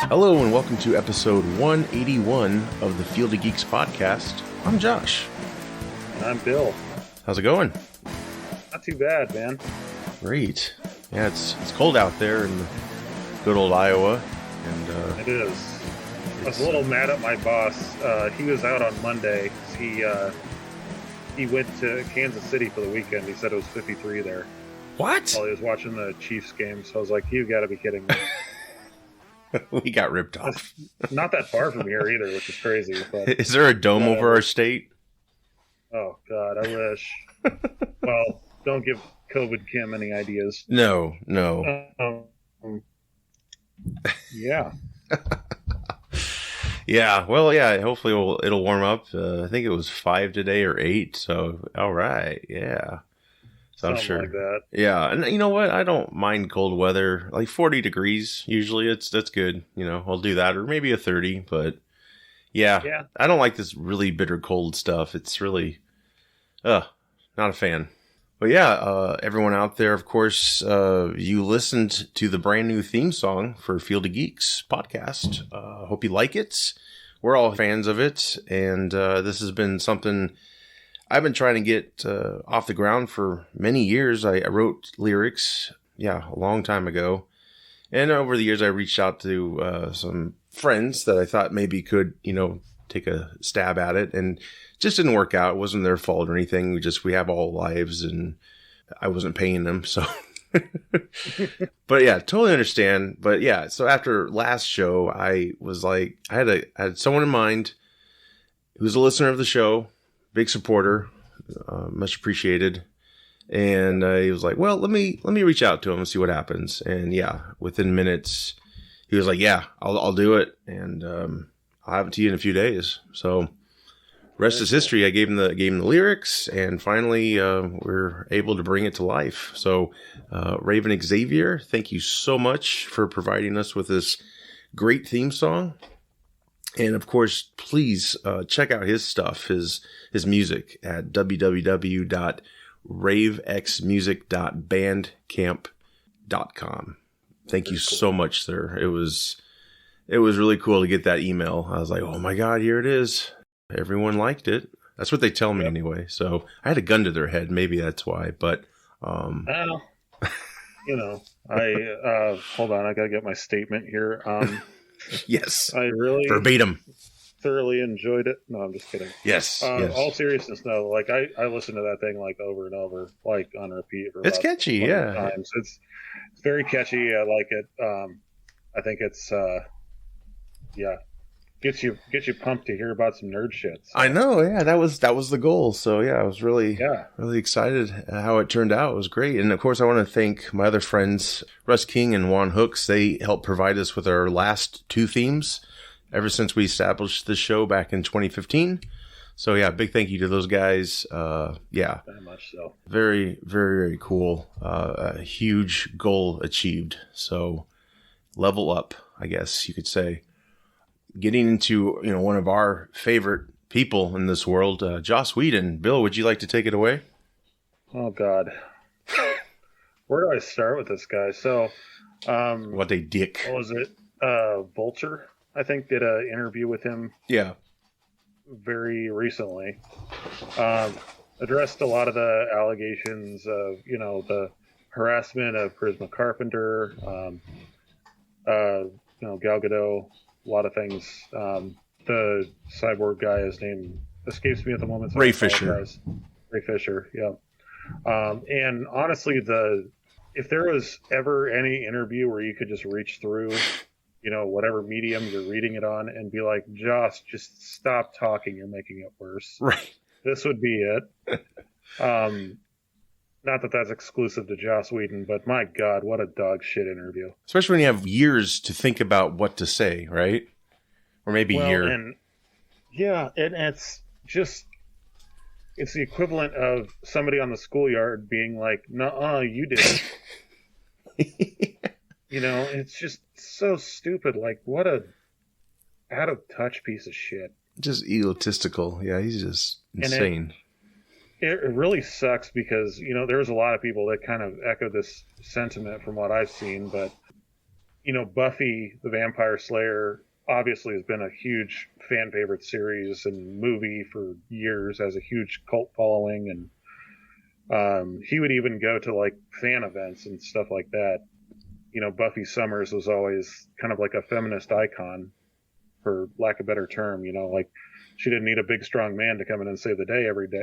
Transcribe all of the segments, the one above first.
Hello and welcome to episode 181 of the Field of Geeks podcast. I'm Josh. And I'm Bill. How's it going? Not too bad, man. Great. Yeah, it's cold out there in good old Iowa. And it is. I was a little mad at my boss. He was out on Monday. He went to Kansas City for the weekend. He said it was 53 there. What? While he was watching the Chiefs game. So I was like, you got to be kidding me. We got ripped off. That's not that far from here either, which is crazy. But is there a dome over our state? Oh, God, I wish. Well, don't give COVID Kim any ideas. No. Yeah. Yeah, well, yeah, hopefully it'll warm up. I think it was 5 today or 8, so all right, yeah. So I'm sure. Like that. Yeah, and you know what? I don't mind cold weather. Like 40 degrees, usually that's good. You know, I'll do that, or maybe a 30, but yeah. I don't like this really bitter cold stuff. It's really, not a fan. But yeah, everyone out there, of course, you listened to the brand new theme song for Field of Geeks podcast. Hope you like it. We're all fans of it, and this has been something I've been trying to get off the ground for many years. I wrote lyrics, a long time ago. And over the years, I reached out to some friends that I thought maybe could, take a stab at it. And just didn't work out. It wasn't their fault or anything. We have all lives and I wasn't paying them. So, but yeah, totally understand. But yeah, so after last show, I was like, I had someone in mind who's a listener of the show. Big supporter, much appreciated. And he was like, well, let me reach out to him and see what happens. And yeah, within minutes, he was like, yeah, I'll do it. And I'll have it to you in a few days. So rest is history. I gave him the lyrics, and finally we're able to bring it to life. So Raven Xavier, thank you so much for providing us with this great theme song. And of course, please check out his stuff, his music at www.ravexmusic.bandcamp.com. Thank you so much, sir. It was really cool to get that email. I was like, oh my God, here it is. Everyone liked it. That's what they tell me anyway. So I had a gun to their head. Maybe that's why. But I hold on. I got to get my statement here. Yes. I really verbatim thoroughly enjoyed it. No, I'm just kidding. Yes. All seriousness, no. Like I listen to that thing like over and over, like on repeat. It's catchy, yeah. Times. It's very catchy. I like it. I think it's gets you pumped to hear about some nerd shit. So. I know, yeah. That was the goal. So yeah, I was really excited how it turned out. It was great. And of course, I want to thank my other friends, Russ King and Juan Hooks. They helped provide us with our last two themes ever since we established the show back in 2015. So yeah, big thank you to those guys. Very much so. Very, very, very cool. A huge goal achieved. So level up, I guess you could say. Getting into, one of our favorite people in this world, Joss Whedon. Bill, would you like to take it away? Oh, God. Where do I start with this guy? So, what a dick. What was it? Vulture, I think, did an interview with him. Yeah. Very recently. Addressed a lot of the allegations of, the harassment of Charisma Carpenter, Gal Gadot. A lot of things. The cyborg guy, his name escapes me at the moment. So Ray Fisher. Ray Fisher, yeah. And honestly, if there was ever any interview where you could just reach through, whatever medium you're reading it on and be like, Joss, just stop talking. You're making it worse. Right. This would be it. Not that that's exclusive to Joss Whedon, but my God, what a dog shit interview. Especially when you have years to think about what to say, right? Or maybe a year. And it's just, it's the equivalent of somebody on the schoolyard being like, nuh-uh, you didn't. It's just so stupid. Like, what a out of touch piece of shit. Just egotistical. Yeah, he's just insane. It really sucks because, there's a lot of people that kind of echo this sentiment from what I've seen, but, Buffy the Vampire Slayer obviously has been a huge fan favorite series and movie for years, has a huge cult following, and he would even go to like fan events and stuff like that. Buffy Summers was always kind of like a feminist icon, for lack of a better term. Like she didn't need a big strong man to come in and save the day every day.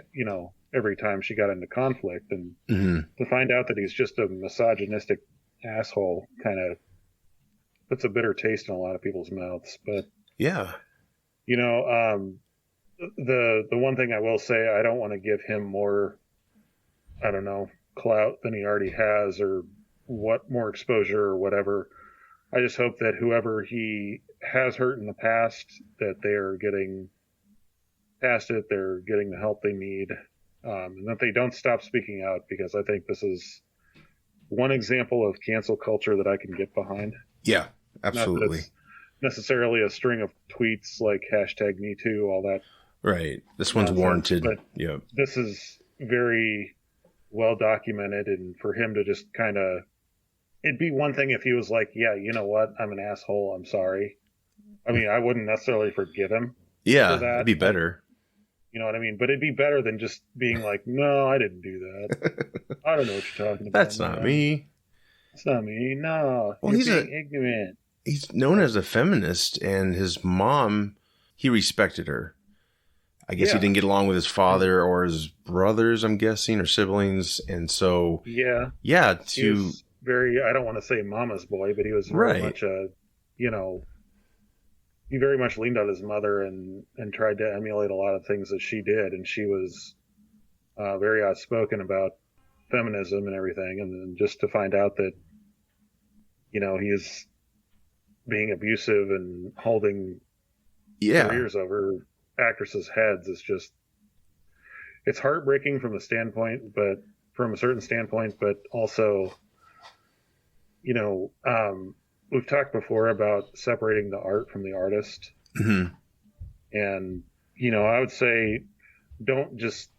Every time she got into conflict, and to find out that he's just a misogynistic asshole kind of puts a bitter taste in a lot of people's mouths. But yeah, the one thing I will say, I don't want to give him more, I don't know, clout than he already has, or what more exposure or whatever. I just hope that whoever he has hurt in the past, that they are getting past it, they're getting the help they need, and that they don't stop speaking out, because I think this is one example of cancel culture that I can get behind. Yeah, absolutely. Not that it's necessarily a string of tweets like #MeToo, all that. Right. This one's warranted. But yeah. This is very well documented, and for him to just kind of, it'd be one thing if he was like, yeah, you know what, I'm an asshole, I'm sorry. I mean, I wouldn't necessarily forgive him. Yeah, it'd be better. You know what I mean? But it'd be better than just being like, no, I didn't do that. I don't know what you're talking about. That's not me. It's not me. No. Well, he's being ignorant. He's known as a feminist, and his mom, he respected her. I guess he didn't get along with his father or his brothers, I'm guessing, or siblings. And so, yeah, he was very, I don't want to say mama's boy, but he was very much a, he very much leaned on his mother and tried to emulate a lot of things that she did. And she was very outspoken about feminism and everything. And then just to find out that, he's being abusive and holding careers over actresses' heads is just, it's heartbreaking from a standpoint, but from a certain standpoint, but also, we've talked before about separating the art from the artist. Mm-hmm. And, I would say don't just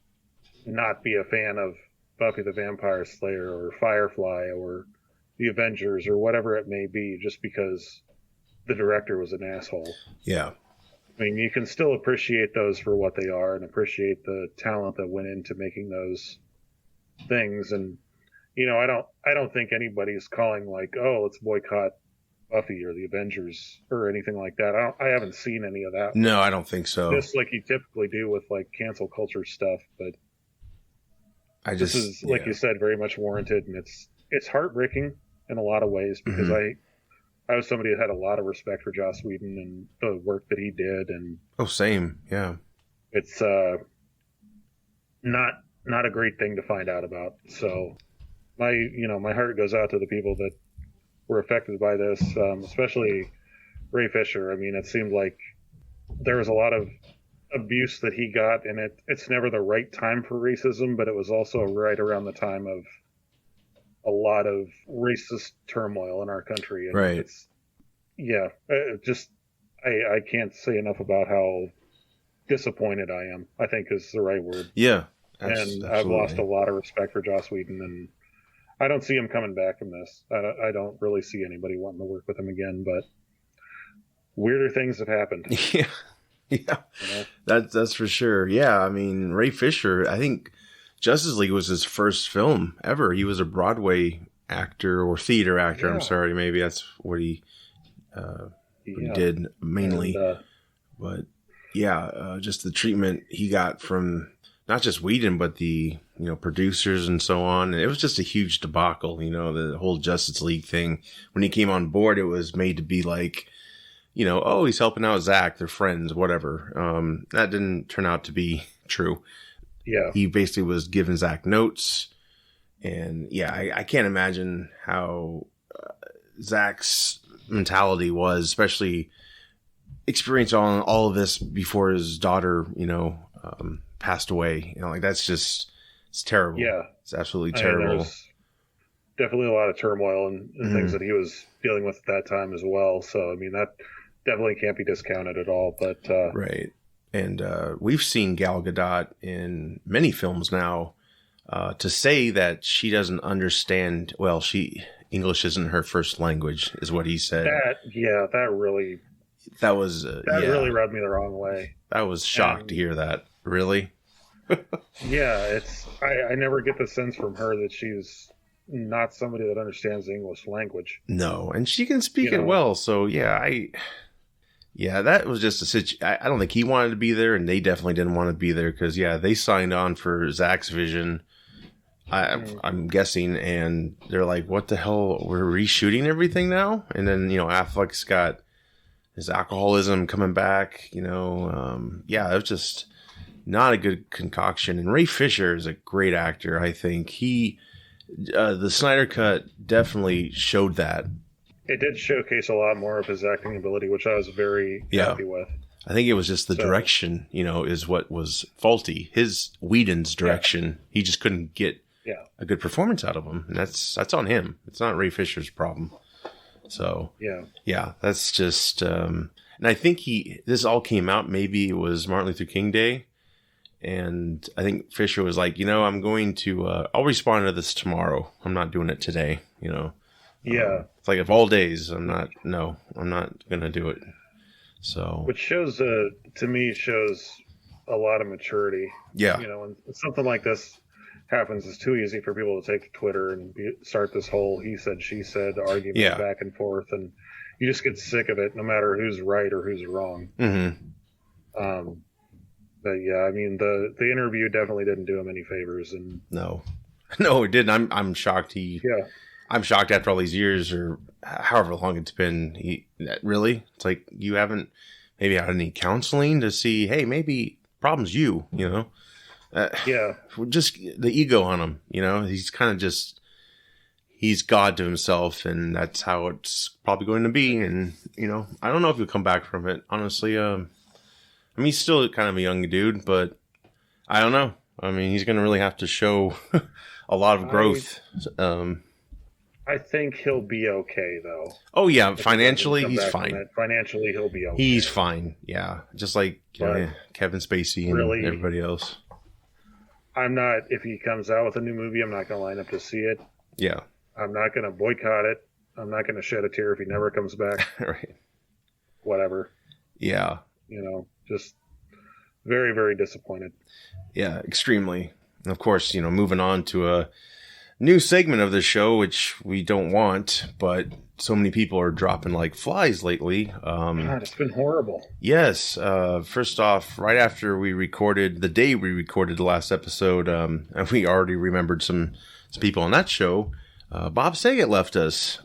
not be a fan of Buffy the Vampire Slayer or Firefly or the Avengers or whatever it may be, just because the director was an asshole. Yeah. I mean, you can still appreciate those for what they are and appreciate the talent that went into making those things. And, I don't think anybody's calling like, oh, let's boycott Buffy or the Avengers or anything like that. I haven't seen any of that. No, I don't think so. Just like you typically do with like cancel culture stuff. But this is, like you said, very much warranted. And it's heartbreaking in a lot of ways, because I was somebody that had a lot of respect for Joss Whedon and the work that he did. And same. Yeah. It's not a great thing to find out about. So my heart goes out to the people that were affected by this, especially Ray Fisher. I mean, it seemed like there was a lot of abuse that he got, and it's never the right time for racism, but it was also right around the time of a lot of racist turmoil in our country. And right. I can't say enough about how disappointed I am, I think is the right word. Yeah. And I've lost a lot of respect for Joss Whedon, and I don't see him coming back from this. I don't really see anybody wanting to work with him again, but weirder things have happened. Yeah. Yeah. That's for sure. Yeah. I mean, Ray Fisher, I think Justice League was his first film ever. He was a Broadway actor or theater actor. Yeah. I'm sorry. Maybe that's what he did mainly. But just the treatment he got from not just Whedon, but the, producers and so on. And it was just a huge debacle, the whole Justice League thing. When he came on board, it was made to be like, he's helping out Zach, they're friends, whatever. That didn't turn out to be true. Yeah. He basically was giving Zach notes. And I can't imagine how Zach's mentality was, especially experiencing all of this before his daughter, passed away. It's terrible. Yeah. It's absolutely terrible. There's definitely a lot of turmoil and things that he was dealing with at that time as well. So, I mean, that definitely can't be discounted at all. But right. And we've seen Gal Gadot in many films now. To say that she doesn't understand, well, she, English isn't her first language, is what he said. That really really rubbed me the wrong way. I was shocked to hear that. Really? Yeah, I never get the sense from her that she's not somebody that understands the English language. No, and she can speak it well. So that was just a situation. I don't think he wanted to be there, and they definitely didn't want to be there because they signed on for Zach's vision. I'm guessing, and they're like, "What the hell? We're reshooting everything now?" And then Affleck's got his alcoholism coming back. It was just not a good concoction. And Ray Fisher is a great actor. I think the Snyder Cut definitely showed that. It did showcase a lot more of his acting ability, which I was very happy with. I think it was just the direction, is what was faulty. Whedon's direction, he just couldn't get a good performance out of him, and that's on him. It's not Ray Fisher's problem. So that's just. And I think this all came out. Maybe it was Martin Luther King Day, and I think Fisher was like, I'm going to. I'll respond to this tomorrow. I'm not doing it today. It's like of all days, I'm not gonna do it. So, which shows to me a lot of maturity. Yeah, when something like this happens, it's too easy for people to take to Twitter and start this whole he said she said argument back and forth, and you just get sick of it, no matter who's right or who's wrong. Mm-hmm. But I mean, the interview definitely didn't do him any favors, and no, it didn't. I'm shocked. I'm shocked after all these years, or however long it's been. Really, it's like you haven't maybe had any counseling to see, hey, maybe problem's you, just the ego on him, he's kind of just, he's God to himself, and that's how it's probably going to be. And, I don't know if he'll come back from it, honestly. I mean, he's still kind of a young dude, but I don't know. I mean, he's going to really have to show a lot of growth. I think he'll be okay, though. Oh, yeah. Financially, he's fine. Financially, he'll be okay. He's fine. Yeah. Just like Kevin Spacey and everybody else. If he comes out with a new movie, I'm not going to line up to see it. Yeah. I'm not going to boycott it. I'm not going to shed a tear if he never comes back. Right. Whatever. Yeah. Just very, very disappointed. Yeah, extremely. And of course, moving on to a new segment of the show, which we don't want, but so many people are dropping like flies lately. God, it's been horrible. Yes. First off, right after the day we recorded the last episode, and we already remembered some people on that show, Bob Saget left us,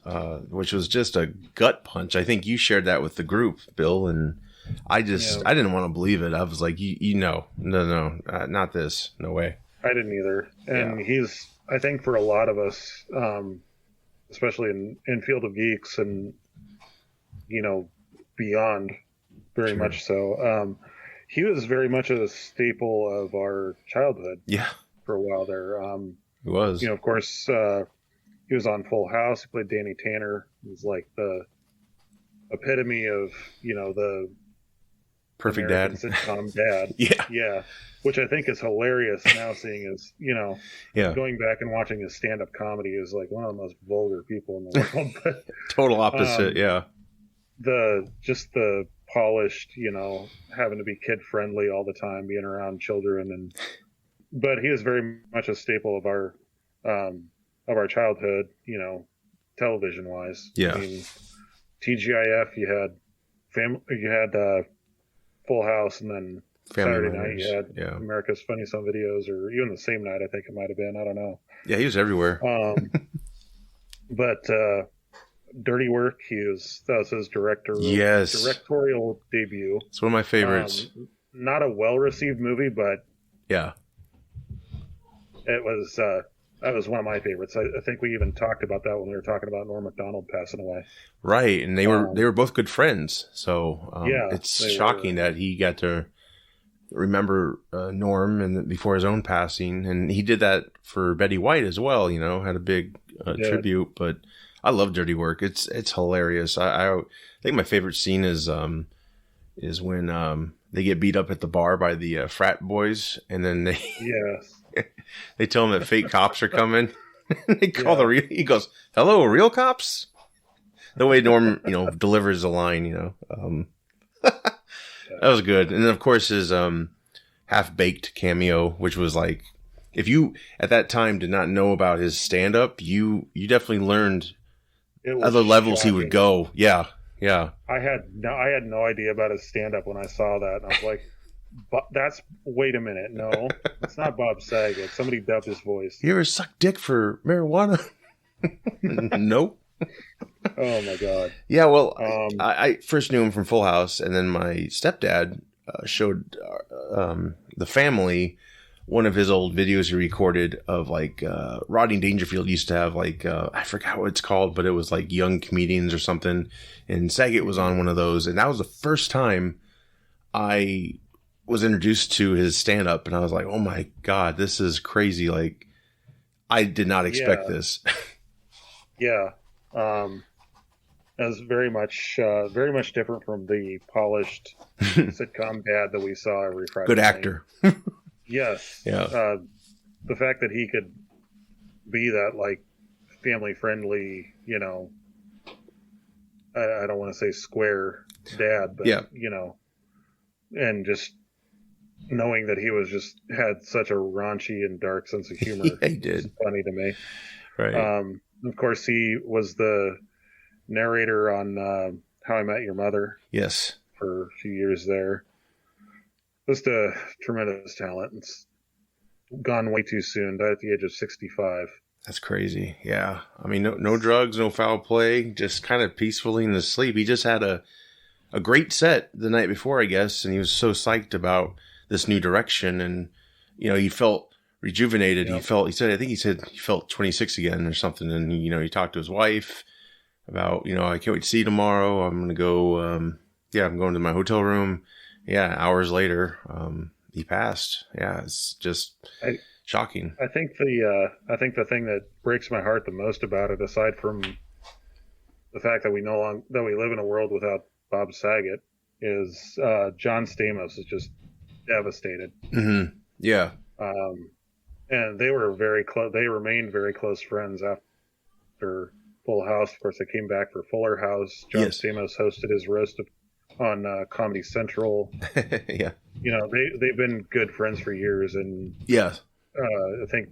which was just a gut punch. I think you shared that with the group, Bill, and I didn't want to believe it. I was like, no, not this. No way. I didn't either. And he's, I think for a lot of us, especially in Field of Geeks and, beyond, very much so, he was very much a staple of our childhood. Yeah. For a while there. He was. Of course, he was on Full House. He played Danny Tanner. He was like the epitome of, the perfect American dad. Sitcom dad. Yeah. Which I think is hilarious now, seeing his, going back and watching his stand-up comedy is like one of the most vulgar people in the world. But, total opposite, The polished, having to be kid-friendly all the time, being around children, but he is very much a staple of our childhood, television-wise. Yeah. I mean, TGIF, you had Full House, and then Family Saturday Matters. night you had America's Funniest Home Videos, or even the same night, I think it might have been. I don't know. Yeah, he was everywhere. But Dirty Work, that was his directorial debut. It's one of my favorites. Not a well-received movie, but yeah, it was. That was one of my favorites. I think we even talked about that when we were talking about Norm Macdonald passing away. Right, and they were both good friends. So it's shocking that he got to remember Norm and before his own passing, and he did that for Betty White as well. Had a big tribute. But I love Dirty Work. It's hilarious. I think my favorite scene is when they get beat up at the bar by the frat boys, and then they tell them that fake cops are coming. He goes, "Hello, real cops." The way Norm, delivers the line, that was good. And then of course his half-baked cameo, which was like, if you at that time did not know about his stand-up, you definitely learned other levels shocking. He would go. Yeah. I had no idea about his stand-up when I saw that, and I was like, wait a minute, no, it's not Bob Saget. Somebody dubbed his voice. You ever suck dick for marijuana? Nope. Oh my god. Yeah, well, I first knew him from Full House, and then my stepdad showed the family one of his old videos he recorded of like Rodney Dangerfield used to have like I forgot what it's called, but it was like Young Comedians or something, and Saget was on one of those, and that was the first time I was introduced to his stand-up, and I was like, oh my god, this is crazy. Like, I did not expect this. Yeah. It was very much different from the polished sitcom dad that we saw every Friday Good night. Actor. Yes. Yeah. The fact that he could be that, like, family-friendly, I don't want to say square dad, but, and just knowing that he had such a raunchy and dark sense of humor. Yeah, he did. Funny to me. Right. Of course, he was the narrator on How I Met Your Mother. Yes. For a few years there. Just a tremendous talent. It's gone way too soon. Died at the age of 65. That's crazy. Yeah. I mean, no drugs, no foul play, just kind of peacefully in his sleep. He just had a great set the night before, I guess, and he was so psyched about this new direction, and he felt rejuvenated. Yep. He said he felt 26 again or something, and he talked to his wife about, I can't wait to see you tomorrow. I'm going to go, I'm going to my hotel room. Yeah, hours later, he passed. Yeah, it's just shocking. I think the thing that breaks my heart the most about it, aside from the fact that we live in a world without Bob Saget, is John Stamos is just devastated. Mm-hmm. Yeah. And they were very close. They remained very close friends after Full House. Of course, they came back for Fuller House. John Stamos hosted his roast on Comedy Central. Yeah. They've been good friends for years, and I think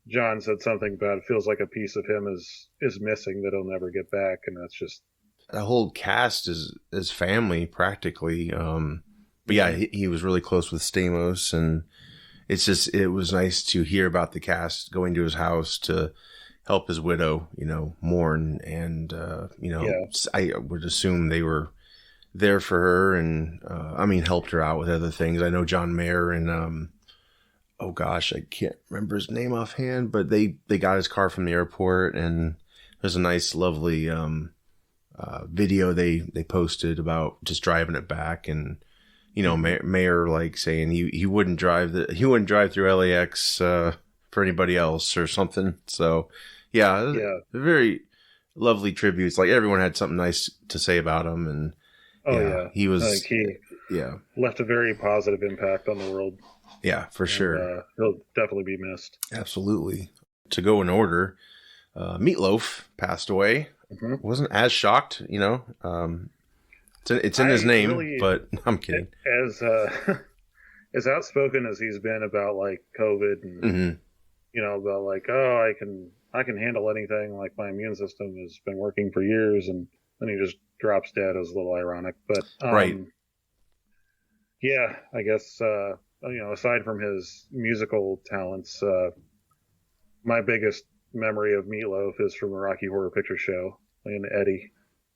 John said something about it feels like a piece of him is missing that he'll never get back, and that's just the whole cast is family practically. But yeah, he was really close with Stamos, and it was nice to hear about the cast going to his house to help his widow, mourn, and I would assume they were there for her, and helped her out with other things. I know John Mayer and oh gosh, I can't remember his name offhand, but they got his car from the airport, and there's a nice, lovely video they posted about just driving it back, and Mayer like saying he wouldn't drive through LAX for anybody else or something. So yeah, very lovely tributes. Like, everyone had something nice to say about him, and he was left a very positive impact on the world. Yeah, for sure. He'll definitely be missed. Absolutely. To go in order, Meatloaf passed away. Mm-hmm. Wasn't as shocked, It's in his name, but I'm kidding. As outspoken as he's been about like COVID and mm-hmm. About like, oh, I can handle anything. Like, my immune system has been working for years, and then he just drops dead. It was a little ironic, but right. Yeah, I guess aside from his musical talents, my biggest memory of Meatloaf is from the Rocky Horror Picture Show and Eddie.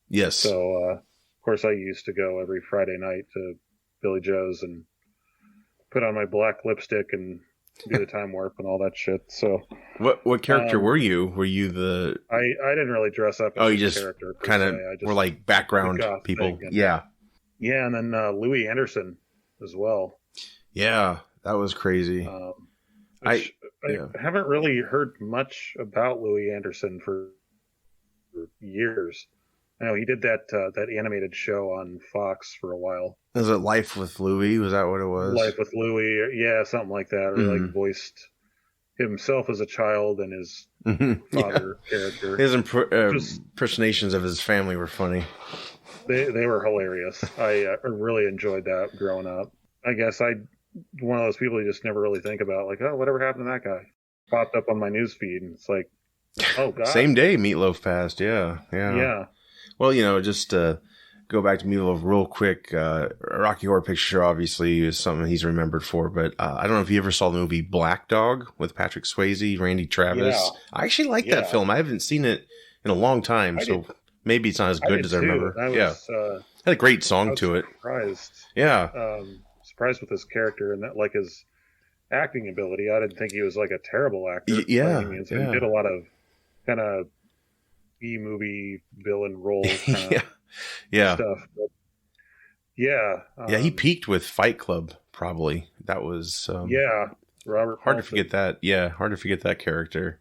Yes. So, of course, I used to go every Friday night to Billy Joe's and put on my black lipstick and do the time warp and all that shit. So, what character were you? Were you the? I didn't really dress up as you just character. Kind of were like background people. Yeah. Yeah, and then Louis Anderson as well. Yeah, that was crazy. I haven't really heard much about Louis Anderson for years. I know he did that animated show on Fox for a while. Was it Life with Louie? Was that what it was? Life with Louie, yeah, something like that. Or like voiced himself as a child and his father character. His impersonations of his family were funny. They were hilarious. I really enjoyed that growing up. I guess one of those people you just never really think about, like, oh, whatever happened to that guy? Popped up on my news feed, and it's like, oh god. Same day Meatloaf passed. Yeah. Well, just go back to Meatloaf real quick. Rocky Horror Picture Show obviously is something he's remembered for, but I don't know if you ever saw the movie Black Dog with Patrick Swayze, Randy Travis. Yeah. I actually like that film. I haven't seen it in a long time, so maybe it's not as good as I remember. Had a great song to it. Surprised. Yeah. Surprised with his character and that, like, his acting ability. I didn't think he was like a terrible actor. Yeah. He did a lot of kind of B-movie villain role kind of stuff. But he peaked with Fight Club, probably. That was Robert hard Paulson. To forget that. Yeah, hard to forget that character.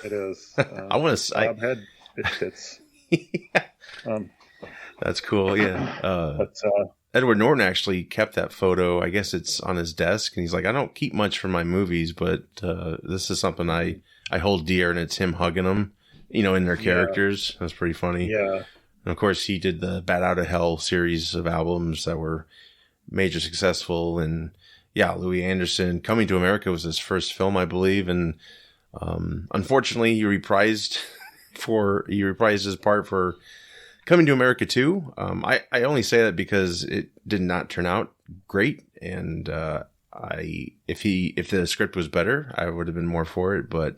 It is. I want to say Head Fits. That's cool. Yeah. Edward Norton actually kept that photo. I guess it's on his desk, and he's like, I don't keep much from my movies, but this is something I hold dear, and it's him hugging them, in their characters. That's pretty funny. Yeah. And of course, he did the Bat Out of Hell series of albums that were major successful. And Louis Anderson, Coming to America was his first film, I believe. And unfortunately, he reprised his part for Coming to America 2. I only say that because it did not turn out great. And if the script was better, I would have been more for it. But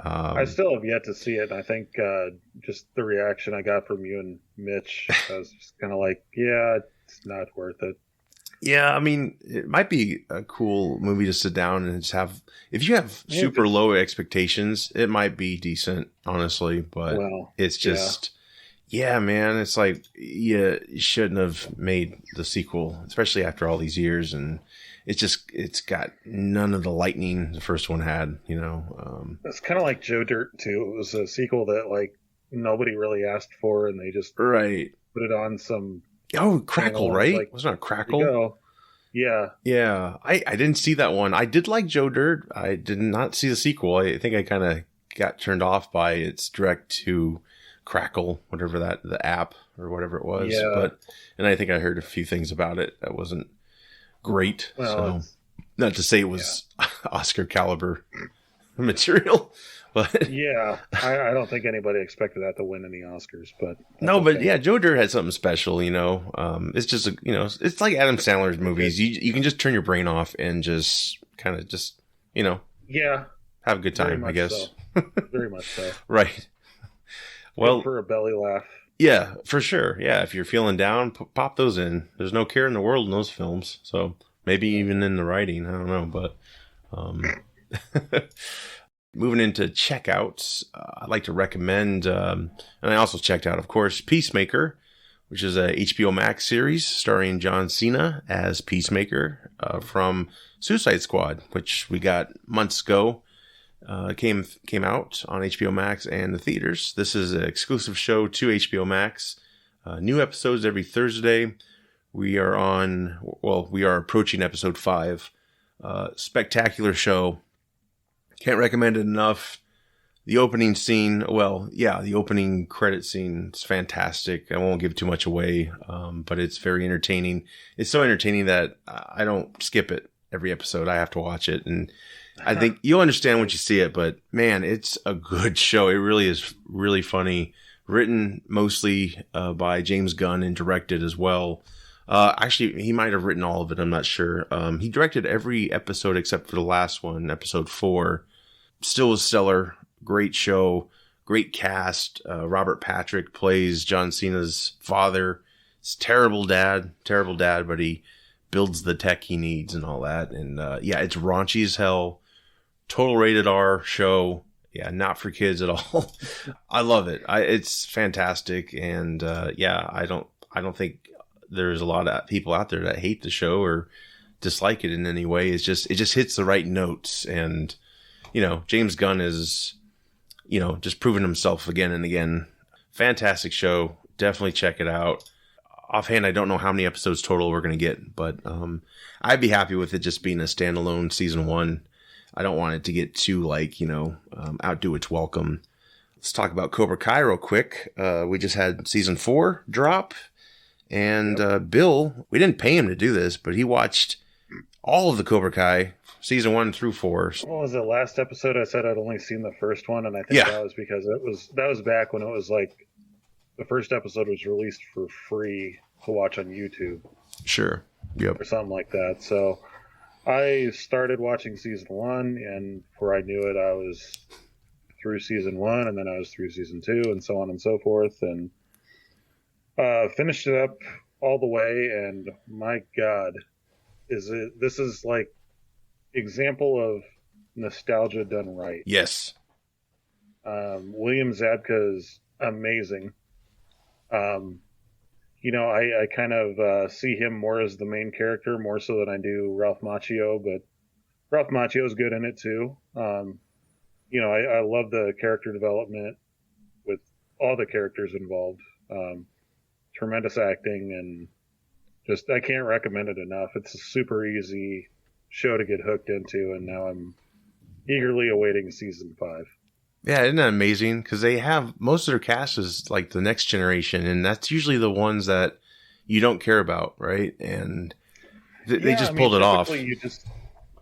I still have yet to see it. I think just the reaction I got from you and Mitch, I was just kind of like, it's not worth it. Yeah, I mean, it might be a cool movie to sit down and just have. If you have super low expectations, it might be decent, honestly. But it's just, man, it's like, you shouldn't have made the sequel, especially after all these years. And it's got none of the lightning the first one had, It's kind of like Joe Dirt too. It was a sequel that like nobody really asked for, and they just put it on some. Oh, Crackle, right? Like, wasn't it Crackle? Yeah. Yeah. I didn't see that one. I did like Joe Dirt. I did not see the sequel. I think I kind of got turned off by its direct to Crackle, whatever the app or whatever it was. Yeah. And I think I heard a few things about it that wasn't great. Well, so not to say it was Oscar caliber material, but I don't think anybody expected that to win any Oscars, but Joe Dirt had something special, it's just it's like Adam Sandler's movies. You can just turn your brain off and just kind of have a good time, I guess. So. Very much so. Right. Well, good for a belly laugh. Yeah, for sure. Yeah, if you're feeling down, pop those in. There's no care in the world in those films. So maybe even in the writing, I don't know. But moving into checkouts, I'd like to recommend, and I also checked out, of course, Peacemaker, which is a HBO Max series starring John Cena as Peacemaker from Suicide Squad, which we got months ago. Came out on HBO Max and the theaters. This is an exclusive show to HBO Max. New episodes every Thursday. We are approaching episode 5. Spectacular show. Can't recommend it enough. The opening scene, the opening credit scene is fantastic. I won't give too much away, but it's very entertaining. It's so entertaining that I don't skip it every episode. I have to watch it, and I think you'll understand once you see it, but man, it's a good show. It really is really funny. Written mostly by James Gunn and directed as well. Actually, he might have written all of it. I'm not sure. He directed every episode except for the last one, episode 4. Still was stellar. Great show. Great cast. Robert Patrick plays John Cena's father. It's terrible dad, but he builds the tech he needs and all that. And it's raunchy as hell. Total rated R show. Yeah, not for kids at all. I love it. It's fantastic. And I don't think there's a lot of people out there that hate the show or dislike it in any way. It just hits the right notes. And, James Gunn is, just proving himself again and again. Fantastic show. Definitely check it out. Offhand, I don't know how many episodes total we're going to get, but I'd be happy with it just being a standalone season 1. I don't want it to get too outdo its welcome. Let's talk about Cobra Kai real quick. We just had season 4 drop, and Bill, we didn't pay him to do this, but he watched all of the Cobra Kai, season 1 through 4. What was the last episode? I said I'd only seen the first one, and I think that was because that was back when it was like the first episode was released for free to watch on YouTube. Sure. Yep. Or something like that. So I started watching season 1, and before I knew it, I was through season 1, and then I was through season 2, and so on and so forth, and finished it up all the way. And my God, this is like example of nostalgia done right. Yes. William Zabka is amazing. I kind of see him more as the main character, more so than I do Ralph Macchio, but Ralph Macchio is good in it too. I love the character development with all the characters involved. Tremendous acting, and just, I can't recommend it enough. It's a super easy show to get hooked into, and now I'm eagerly awaiting season 5. Yeah, isn't that amazing? Because they have, most of their cast is like the next generation, and that's usually the ones that you don't care about, right? And they just pulled it off. You just,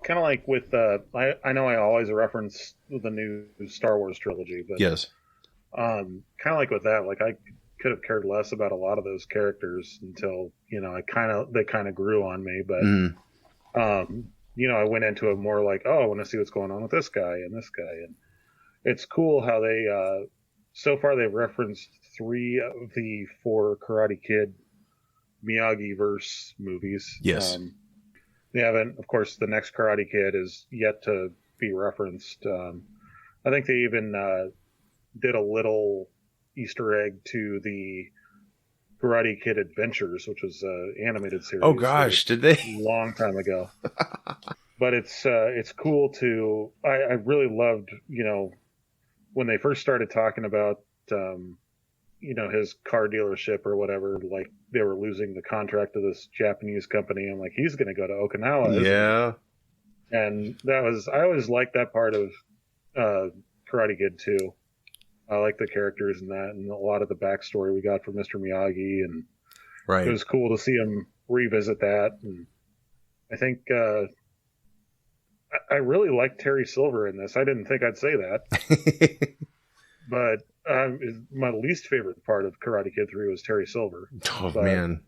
kind of like with, I know I always reference the new Star Wars trilogy, but yes, kind of like with that, like I could have cared less about a lot of those characters until, they kind of grew on me, but, I went into it more like, oh, I want to see what's going on with this guy and this guy, and it's cool how they, so far they've referenced 3 of the 4 Karate Kid Miyagi-verse movies. Yes. They haven't, of course, the next Karate Kid is yet to be referenced. I think they even did a little Easter egg to the Karate Kid Adventures, which was an animated series. Oh gosh, did they? A long time ago. But it's cool to, I really loved, when they first started talking about, his car dealership or whatever, like they were losing the contract to this Japanese company. I'm like, he's going to go to Okinawa. Yeah. And I always liked that part of Karate Kid too. I like the characters in that, and a lot of the backstory we got from Mr. Miyagi, and right. It was cool to see him revisit that. And I think, I really like Terry Silver in this. I didn't think I'd say that. But my least favorite part of Karate Kid 3 was Terry Silver. Oh, man.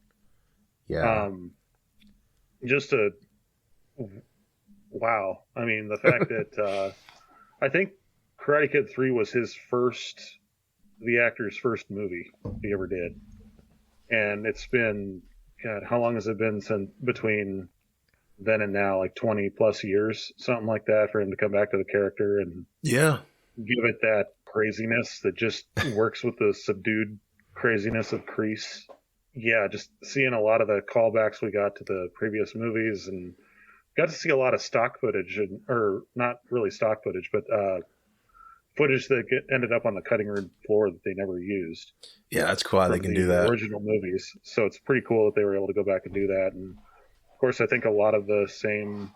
Yeah. Wow. I mean, the fact that I think Karate Kid 3 was the actor's first movie he ever did. And it's been, God, how long has it been since between then and now, like 20 plus years, something like that, for him to come back to the character and give it that craziness that just works with the subdued craziness of Kreese. Yeah, just seeing a lot of the callbacks we got to the previous movies, and got to see a lot of stock footage, or not really stock footage, but footage that ended up on the cutting room floor that they never used. Yeah, that's cool how they can do that. Original movies. So it's pretty cool that they were able to go back and do that. And of course, I think a lot of the same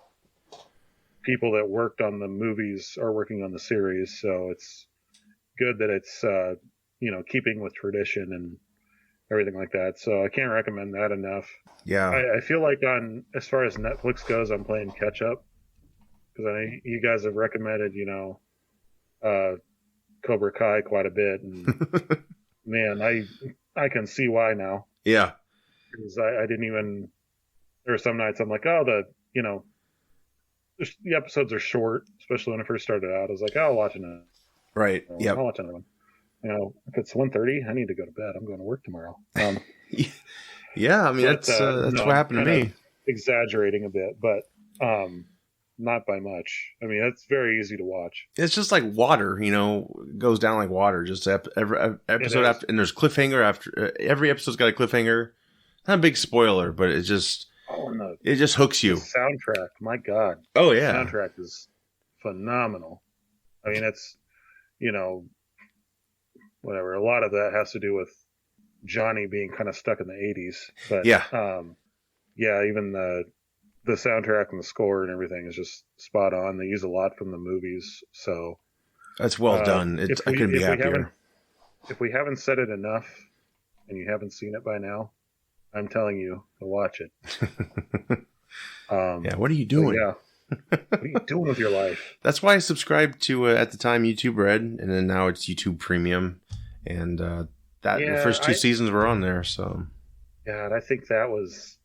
people that worked on the movies are working on the series. So it's good that it's, keeping with tradition and everything like that. So I can't recommend that enough. Yeah. I feel like as far as Netflix goes, I'm playing catch up, because you guys have recommended, Cobra Kai quite a bit, and man, I can see why now. Yeah. Because I didn't even, there are some nights I'm like, the episodes are short, especially when I first started out. I was like, I'll watch another. Right. Yeah. I'll watch another one. If it's 1:30, I need to go to bed. I'm going to work tomorrow. Yeah, I mean, that's what happened to me. Exaggerating a bit, but not by much. I mean, it's very easy to watch. It's just like water, it goes down like water. Just every episode after, and there's cliffhanger after. Every episode's got a cliffhanger. Not a big spoiler, but it just hooks you. The soundtrack, my God. Oh yeah, the soundtrack is phenomenal. I mean, it's whatever. A lot of that has to do with Johnny being kind of stuck in the 80s. But even the the soundtrack and the score and everything is just spot on. They use a lot from the movies, so that's well done. I couldn't be happier. If we haven't said it enough, and you haven't seen it by now, I'm telling you to watch it. Yeah, what are you doing? Yeah, what are you doing with your life? That's why I subscribed to at the time YouTube Red, and then now it's YouTube Premium, and the first two seasons were on there. So, yeah, I think that was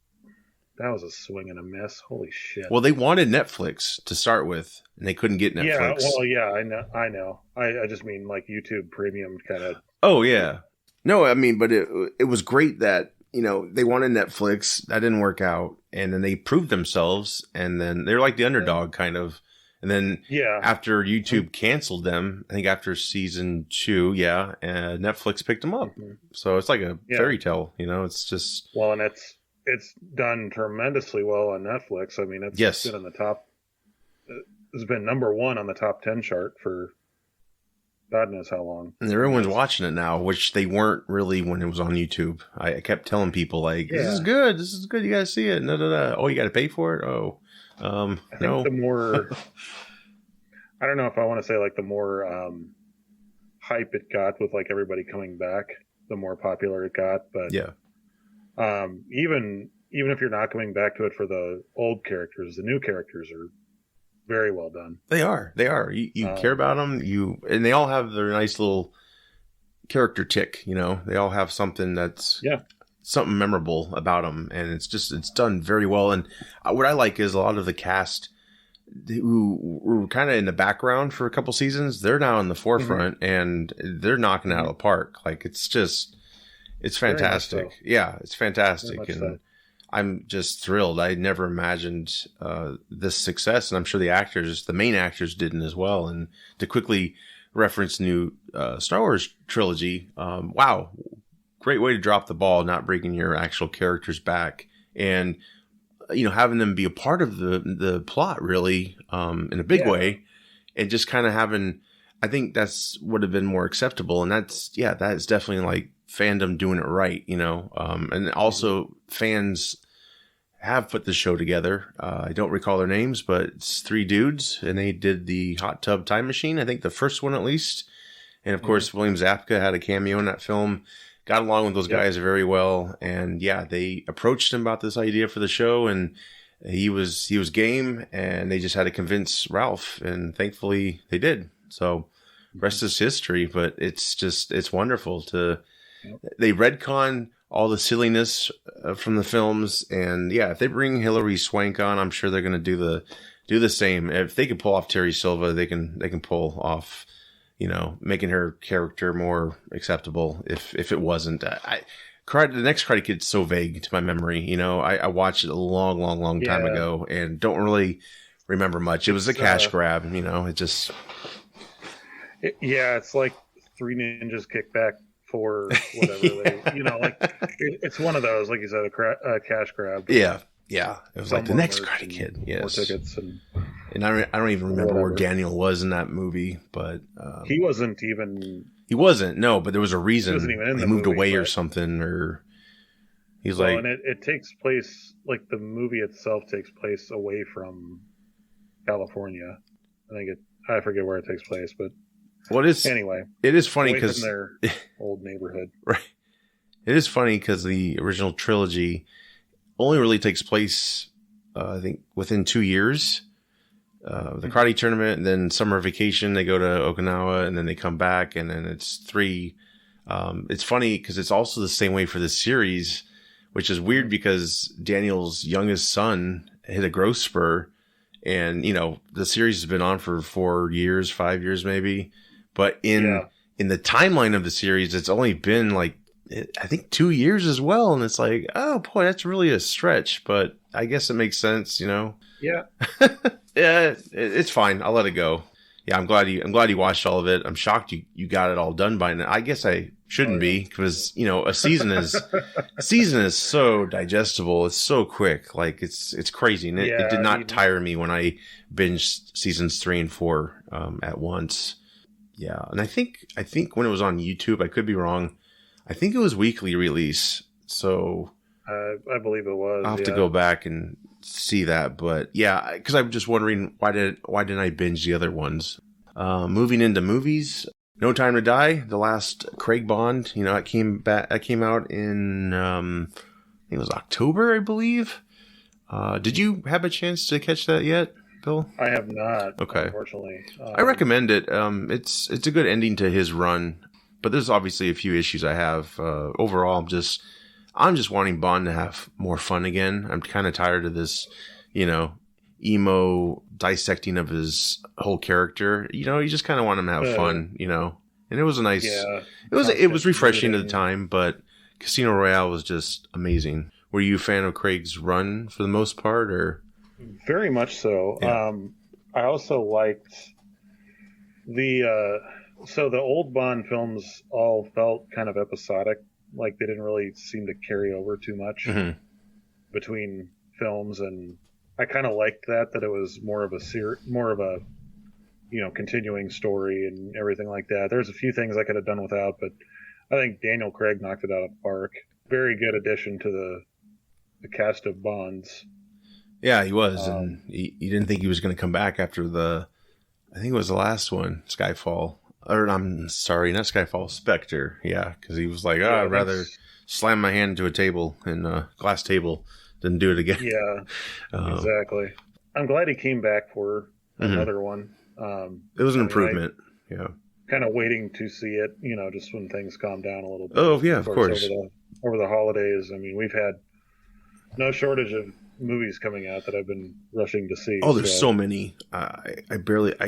a swing and a miss. Holy shit! Well, they wanted Netflix to start with, and they couldn't get Netflix. Yeah, well, yeah, I know. I just mean like YouTube Premium kind of. Oh yeah, no, I mean, but it was great that they wanted Netflix. That didn't work out, and then they proved themselves, and then they're like the underdog kind of. And then after YouTube canceled them, I think after season 2, Netflix picked them up. Mm-hmm. So it's like a fairy tale, It's just and it's done tremendously well on Netflix. I mean, it's been on the top. It's been number 1 on the top 10 chart for God knows how long. And everyone's watching it now, which they weren't really when it was on YouTube. I kept telling people like, "This is good. This is good. You got to see it." Oh, you got to pay for it. Oh, I think the more. I don't know if I want to say like the more hype it got with like everybody coming back, the more popular it got. But even if you're not coming back to it for the old characters, the new characters are very well done. They are. You care about them. And they all have their nice little character tick. They all have something that's something memorable about them, and it's done very well. And what I like is a lot of the cast who were kind of in the background for a couple seasons, they're now in the forefront, and they're knocking it out of the park. Like it's fantastic. So. Yeah, it's fantastic, and so. I'm just thrilled. I never imagined this success, and I'm sure the main actors didn't as well. And to quickly reference new Star Wars trilogy, wow, great way to drop the ball, not bringing your actual characters back, and having them be a part of the plot really in a big way, and just kind of having, I think that's would have been more acceptable, and that's definitely like fandom doing it right, and also fans have put the show together. I don't recall their names, but it's 3 dudes, and they did the Hot Tub Time Machine, I think the first one at least, and of course William Zabka had a cameo in that film. Got along with those guys very well, and they approached him about this idea for the show, and he was game, and they just had to convince Ralph, and thankfully they did. So rest is history, but it's wonderful they retcon all the silliness from the films, and if they bring Hilary Swank on, I'm sure they're going to do the same. If they can pull off Terry Silva, they can pull off. Making her character more acceptable. If it wasn't, the next Karate Kid's so vague to my memory. I watched it a long time ago and don't really remember much. It was a cash grab. It just. It's like 3 Ninjas Kick Back for whatever it's one of those, like you said, a cash grab. Yeah. It was like the next Karate Kid. Yes. More tickets and I don't even remember where Daniel was in that movie, but he wasn't even. He wasn't. No, but there was a reason. He wasn't even in the movie, away or something, or he's like. And it takes place like the movie itself takes place away from California. I forget where it takes place, but anyway, it is funny because their old neighborhood, right? It is funny because the original trilogy only really takes place, I think, within 2 years. The karate tournament, and then summer vacation, they go to Okinawa, and then they come back, and then it's 3. It's funny because it's also the same way for this series, which is weird because Daniel's youngest son hit a growth spur, and the series has been on for 4 years, 5 years maybe, but in the timeline of the series, it's only been like I think 2 years as well, and it's like, oh boy, that's really a stretch, but I guess it makes sense, Yeah. It's fine. I'll let it go. Yeah, I'm glad you watched all of it. I'm shocked you got it all done by now. I guess I shouldn't be, because a season is so digestible. It's so quick. Like it's crazy, and it did not tire me when I binged seasons 3 and 4 at once. Yeah, and I think when it was on YouTube, I could be wrong. I think it was weekly release. So I believe it was. I'll have to go back and see that, but yeah, because I'm just wondering why didn't I binge the other ones? Moving into movies, No Time to Die, the last Craig Bond. It came out in I think it was October, I believe. Did you have a chance to catch that yet, Bill? I have not. Okay. Unfortunately, I recommend it. It's a good ending to his run, but there's obviously a few issues I have. Overall, I'm just wanting Bond to have more fun again. I'm kind of tired of this, emo dissecting of his whole character. You just kind of want him to have fun, And it was a nice, it was refreshing at the time, but Casino Royale was just amazing. Were you a fan of Craig's run for the most part, or? Very much so. Yeah. I also liked the old Bond films all felt kind of episodic. Like they didn't really seem to carry over too much between films, and I kind of liked that it was more of a continuing story and everything like that. There's a few things I could have done without, but I think Daniel Craig knocked it out of the park. Very good addition to the cast of Bonds. Yeah, he was, and you didn't think he was going to come back after I think it was the last one, Skyfall. Or I'm sorry, not Skyfall, Spectre. Yeah, because he was like, I'd rather slam my hand into a table and a glass table than do it again. Yeah, exactly. I'm glad he came back for another one. It was an improvement. Yeah. Kind of waiting to see it, just when things calm down a little bit. Oh, yeah, of course. Over the holidays, we've had no shortage of movies coming out that I've been rushing to see. Oh, there's so many. I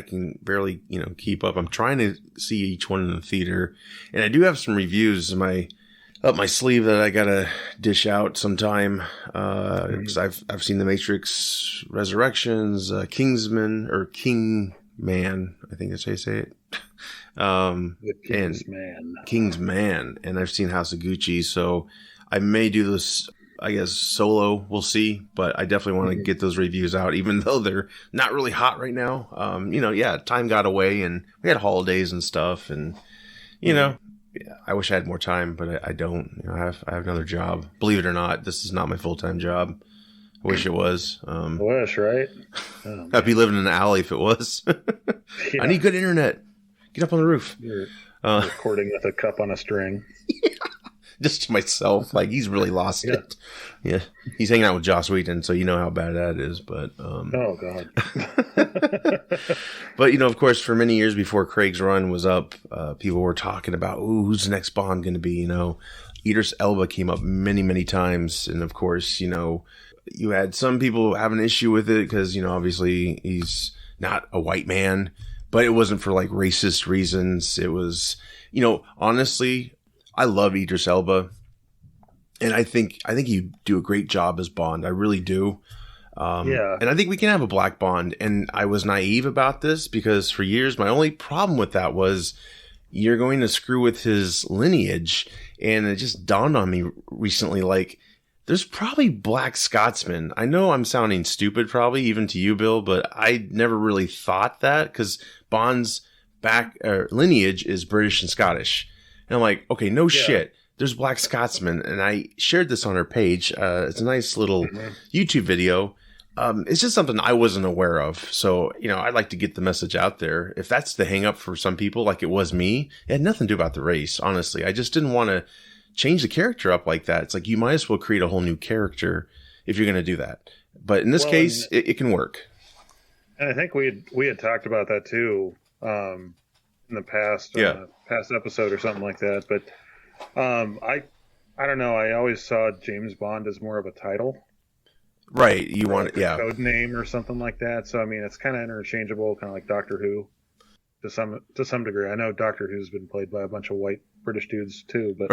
can barely keep up. I'm trying to see each one in the theater, and I do have some reviews up my sleeve that I gotta dish out sometime. Because I've seen The Matrix Resurrections, Kingsman or Kingman, I think that's how you say it. Kingsman, and I've seen House of Gucci, so I may do this, I guess, solo. We'll see, but I definitely want to get those reviews out, even though they're not really hot right now. Time got away, and we had holidays and stuff, and I wish I had more time, but I don't. I have another job. Believe it or not, this is not my full-time job. I wish it was. Wish, right? I'd be living in an alley if it was. I need good internet. Get up on the roof. You're recording with a cup on a string. Just to myself. Like, he's really lost it. Yeah. He's hanging out with Joss Whedon, so you know how bad that is. But oh, God. But, of course, for many years before Craig's run was up, people were talking about, who's the next Bond going to be? Idris Elba came up many, many times. And, of course, you had some people have an issue with it because, obviously he's not a white man. But it wasn't for, like, racist reasons. It was, honestly, I love Idris Elba. And I think you do a great job as Bond. I really do. And I think we can have a black Bond. And I was naive about this because for years, my only problem with that was you're going to screw with his lineage. And it just dawned on me recently, like, there's probably black Scotsmen. I know I'm sounding stupid probably, even to you, Bill, but I never really thought that because Bond's lineage is British and Scottish. And I'm like, okay, no shit. There's black Scotsmen. And I shared this on her page. It's a nice little YouTube video. It's just something I wasn't aware of. So, I'd like to get the message out there. If that's the hang up for some people, like it was me, it had nothing to do about the race, honestly. I just didn't want to change the character up like that. It's like you might as well create a whole new character if you're going to do that. But in this case, it can work. And I think we had talked about that too in the past, past episode or something like that. But I don't know. I always saw James Bond as more of a title. Right. You want a code name or something like that. So, it's kind of interchangeable, kind of like Doctor Who to some degree. I know Doctor Who's been played by a bunch of white British dudes too, but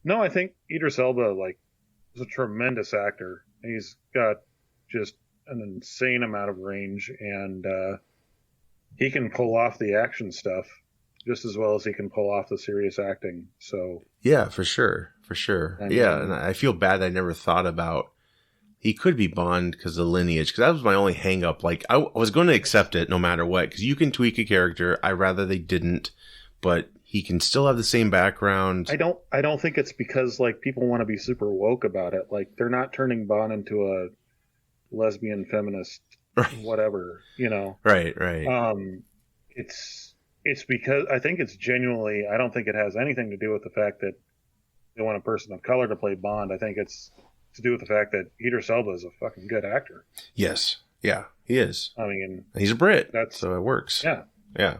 no, I think Idris Elba is a tremendous actor. He's got just an insane amount of range, and he can pull off the action stuff just as well as he can pull off the serious acting. So yeah, for sure. And I feel bad I never thought about he could be Bond because of the lineage, because that was my only hang up. Like, I was going to accept it no matter what, because you can tweak a character. I'd rather they didn't, but He can still have the same background. I don't think it's because like people want to be super woke about it. Like they're not turning Bond into a lesbian feminist whatever, you know. Right. It's because I think it's genuinely, I don't think it has anything to do with the fact that they want a person of color to play Bond. I think it's to do with the fact that Idris Elba is a fucking good actor. Yes. Yeah, he is. I mean, he's a Brit, so it works. Yeah.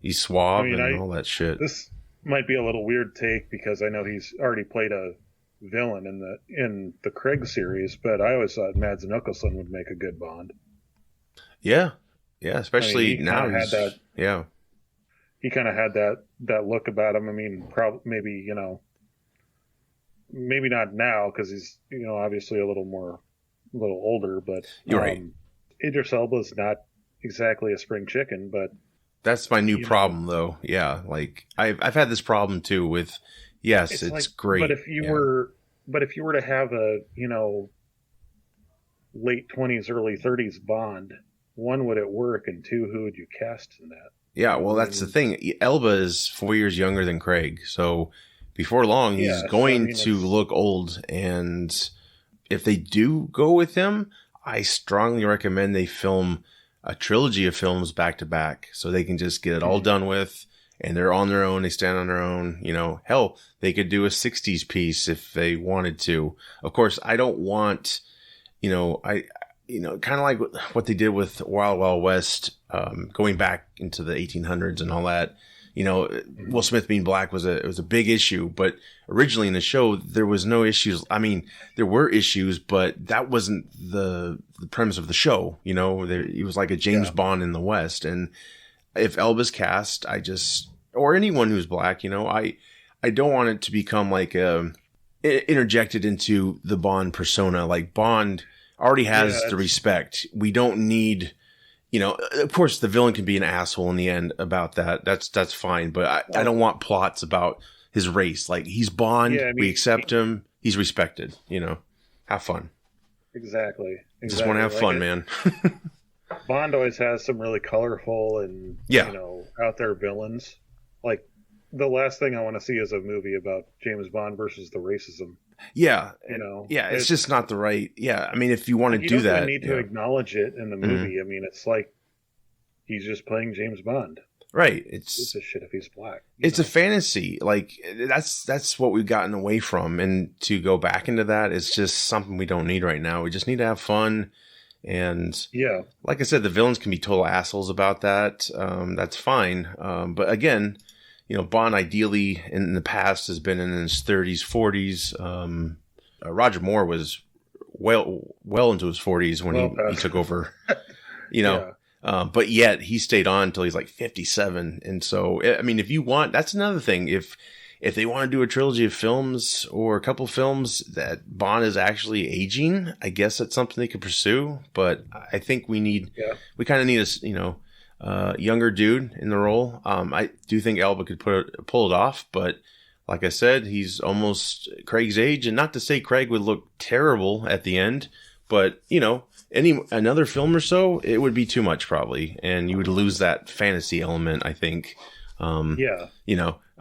He's suave and all that shit. This might be a little weird take because I know he's already played a villain in the Craig series, but I always thought Mads Mikkelsen would make a good Bond. Yeah, especially now. He kind of had that look about him. I mean, maybe maybe not now because he's obviously a little older, but you're right. Idris Elba's not exactly a spring chicken, but that's my new problem though. Yeah, like I've had this problem too with it's like, great. But if you were to have a late 20s, early 30s Bond, one, would it work, and two, who would you cast in that? Yeah, well, that's the thing. Elba is 4 years younger than Craig, so before long he's going to look old. And if they do go with him, I strongly recommend they film a trilogy of films back to back, so they can just get it all done with. And they're on their own. They stand on their own. Hell, they could do a 60s piece if they wanted to. Of course, I don't want, kind of like what they did with Wild Wild West, going back into the 1800s and all that. Will Smith being black was a big issue, but originally in the show there was no issues. I mean, there were issues, but that wasn't the premise of the show. It was like a James Bond in the West, and if Elba's cast, or anyone who's black, I don't want it to become like interjected into the Bond persona. Like Bond already has the respect. We don't need, of course the villain can be an asshole in the end about that. That's fine. But I don't want plots about his race. Like he's Bond. We accept him. He's respected, have fun. Exactly. Just want to have fun, man. Bond always has some really colorful and out there villains. Like the last thing I want to see is a movie about James Bond versus the racism. Yeah, it's just not the right. Yeah, I mean, if you want to do that, you need to acknowledge it in the movie. I mean, it's like he's just playing James Bond. Right. It's a shit if he's black. It's a fantasy. Like that's what we've gotten away from, and to go back into that is just something we don't need right now. We just need to have fun. And like I said, the villains can be total assholes about that. That's fine. But again, Bond ideally in the past has been in his 30s, 40s. Roger Moore was well into his 40s when he took over, but yet he stayed on until he's like 57. And so, I mean, if you want, that's another thing. If they want to do a trilogy of films or a couple films that Bond is actually aging, I guess that's something they could pursue. But I think we kind of need a younger dude in the role. I do think Elba could pull it off, but like I said, he's almost Craig's age, and not to say Craig would look terrible at the end, but another film or so, it would be too much probably, and you would lose that fantasy element, I think.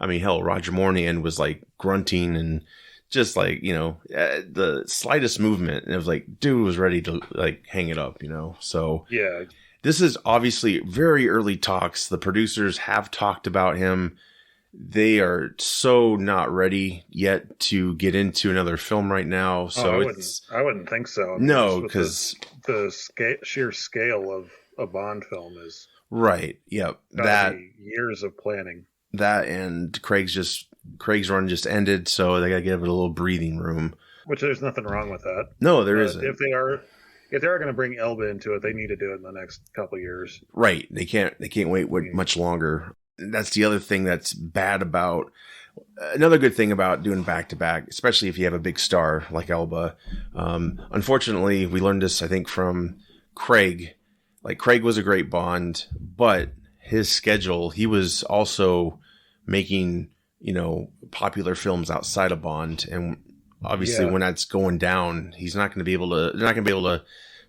I mean, hell, Roger Moore in the end was like grunting and just like, the slightest movement. And it was like, dude was ready to like hang it up, So this is obviously very early talks. The producers have talked about him. They are so not ready yet to get into another film right now. So I wouldn't think so. I mean, no, because the sheer scale of a Bond film is right. Yep. That years of planning. That and Craig's run just ended, so they gotta give it a little breathing room. Which there's nothing wrong with that. No, there isn't. If they are going to bring Elba into it, they need to do it in the next couple of years. Right. They can't wait much longer. That's the other thing that's bad about. Another good thing about doing back to back, especially if you have a big star like Elba. Unfortunately, we learned this, I think, from Craig. Like Craig was a great Bond, but his schedule, he was also making, popular films outside of Bond. And obviously when that's going down, they're not going to be able to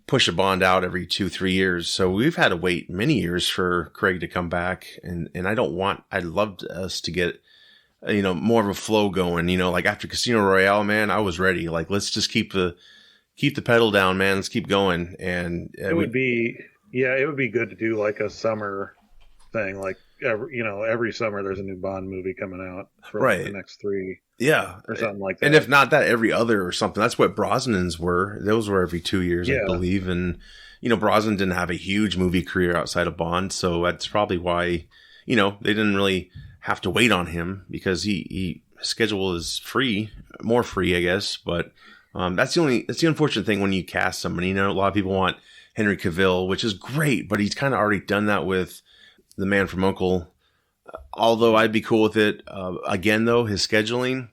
push a Bond out every 2-3 years. So we've had to wait many years for Craig to come back. And I'd love us to get, more of a flow going, like after Casino Royale, man, I was ready. Like, let's just keep the pedal down, man. Let's keep going. And it would be good to do like a summer thing. Like every summer there's a new Bond movie coming out for like the next 3. Yeah. Or something like that. And if not that, every other or something. That's what Brosnan's were. Those were every 2 years, I believe. And, Brosnan didn't have a huge movie career outside of Bond. So that's probably why, they didn't really have to wait on him, because his schedule is more free, I guess. But that's the unfortunate thing when you cast somebody. A lot of people want Henry Cavill, which is great, but he's kind of already done that with The Man from U.N.C.L.E. Although I'd be cool with it. Again, though, his scheduling,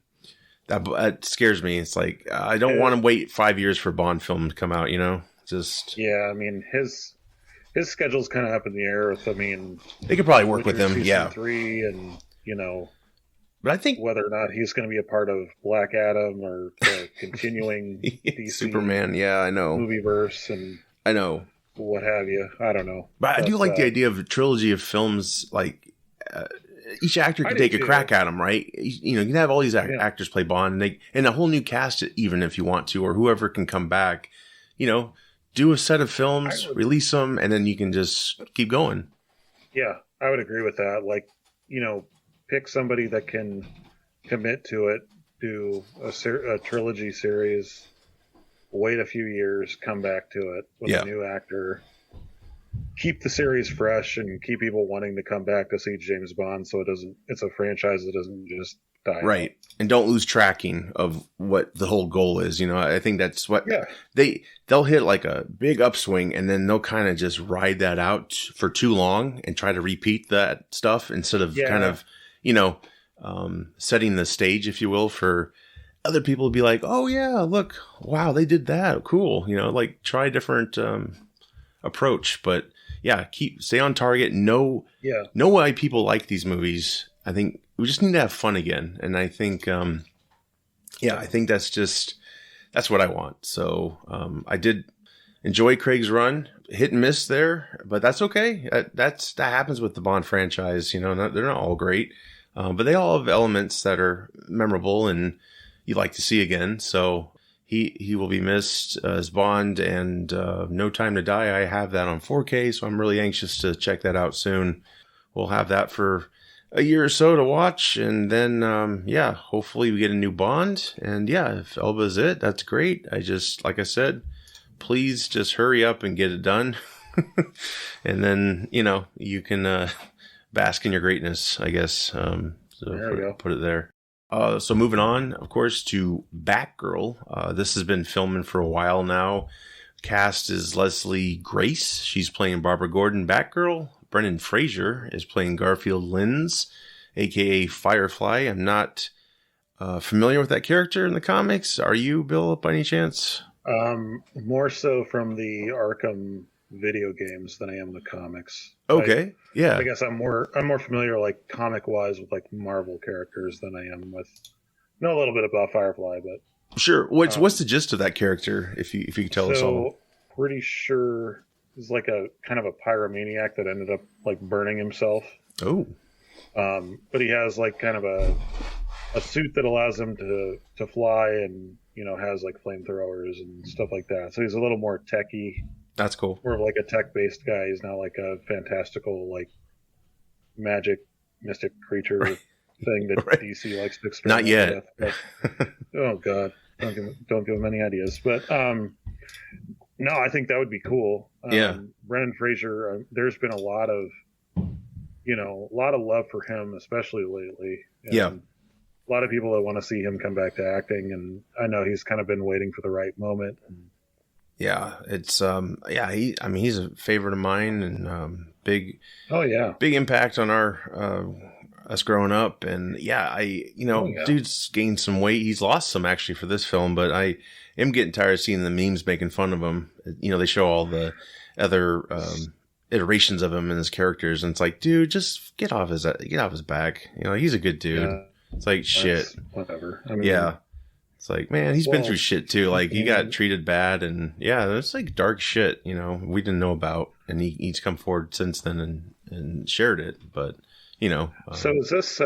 that scares me. It's like, I don't want to wait 5 years for a Bond film to come out, Just... Yeah, I mean, his schedule's kind of up in the air. They could probably work with him, season 3, and, But I think whether or not he's going to be a part of Black Adam or the continuing DC Superman, I know. Movieverse, and I know. What have you. I don't know. But I do like the idea of a trilogy of films, like... each actor can take a crack at them, right? You can have all these actors play Bond, and a whole new cast, even if you want to, or whoever can come back. Do a set of films, release them, and then you can just keep going. Yeah, I would agree with that. Like, pick somebody that can commit to it, do a trilogy series, wait a few years, come back to it with a new actor. Keep the series fresh and keep people wanting to come back to see James Bond, so it's a franchise that doesn't just die. Right. Out. And don't lose tracking of what the whole goal is. I think that's what they'll hit like a big upswing, and then they'll kind of just ride that out for too long and try to repeat that stuff instead of kind of, setting the stage, if you will, for other people to be like, oh yeah, look, wow, they did that. Cool. Like try a different approach, but stay on target. Know why people like these movies. I think we just need to have fun again. And I think, I think that's what I want. So, I did enjoy Craig's run, hit and miss there, but that's okay. That happens with the Bond franchise. They're not all great, but they all have elements that are memorable and you like to see again. So, He will be missed as Bond, and No Time to Die. I have that on 4K, so I'm really anxious to check that out soon. We'll have that for a year or so to watch, and then, hopefully we get a new Bond. And if Elba's it, that's great. Like I said, please just hurry up and get it done. And then, you can bask in your greatness, I guess. Put it there. So moving on, of course, to Batgirl. This has been filming for a while now. Cast is Leslie Grace. She's playing Barbara Gordon, Batgirl. Brendan Fraser is playing Garfield Lynns, a.k.a. Firefly. I'm not familiar with that character in the comics. Are you, Bill, by any chance? More so from the Arkham video games than I am the comics. Okay, I guess I'm more familiar, like comic wise, with like Marvel characters than I am with. Know a little bit about Firefly, but sure. What's the gist of that character? If you could tell us all. Pretty sure he's like a kind of a pyromaniac that ended up like burning himself. Oh. But he has like kind of a suit that allows him to fly, and has like flamethrowers and stuff like that. So he's a little more techy. That's cool. More of like a tech-based guy. He's not like a fantastical, like, magic, mystic creature thing that DC likes to experiment Not yet. with. But, oh, God. Don't give him any ideas. But, no, I think that would be cool. Brendan Fraser, there's been a lot of love for him, especially lately. And a lot of people that want to see him come back to acting, and I know he's kind of been waiting for the right moment. Yeah, it's he's a favorite of mine, and big impact on our us growing up. And dude's gained some weight. He's lost some actually for this film, but I am getting tired of seeing the memes making fun of him. They show all the other iterations of him and his characters, and it's like, dude, just get off his back. He's a good dude. It's like shit. Whatever. I mean, It's like, man, he's been through shit too. Like, he got treated bad, and yeah, it's like dark shit, you know, we didn't know about, and he's come forward since then and shared it. But, you know, so is this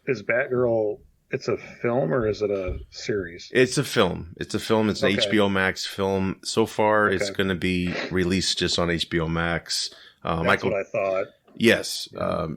is Batgirl? It's a film or is it a series? It's a film. It's an HBO Max film. So far, it's going to be released just on HBO Max. That's what I thought. Yes.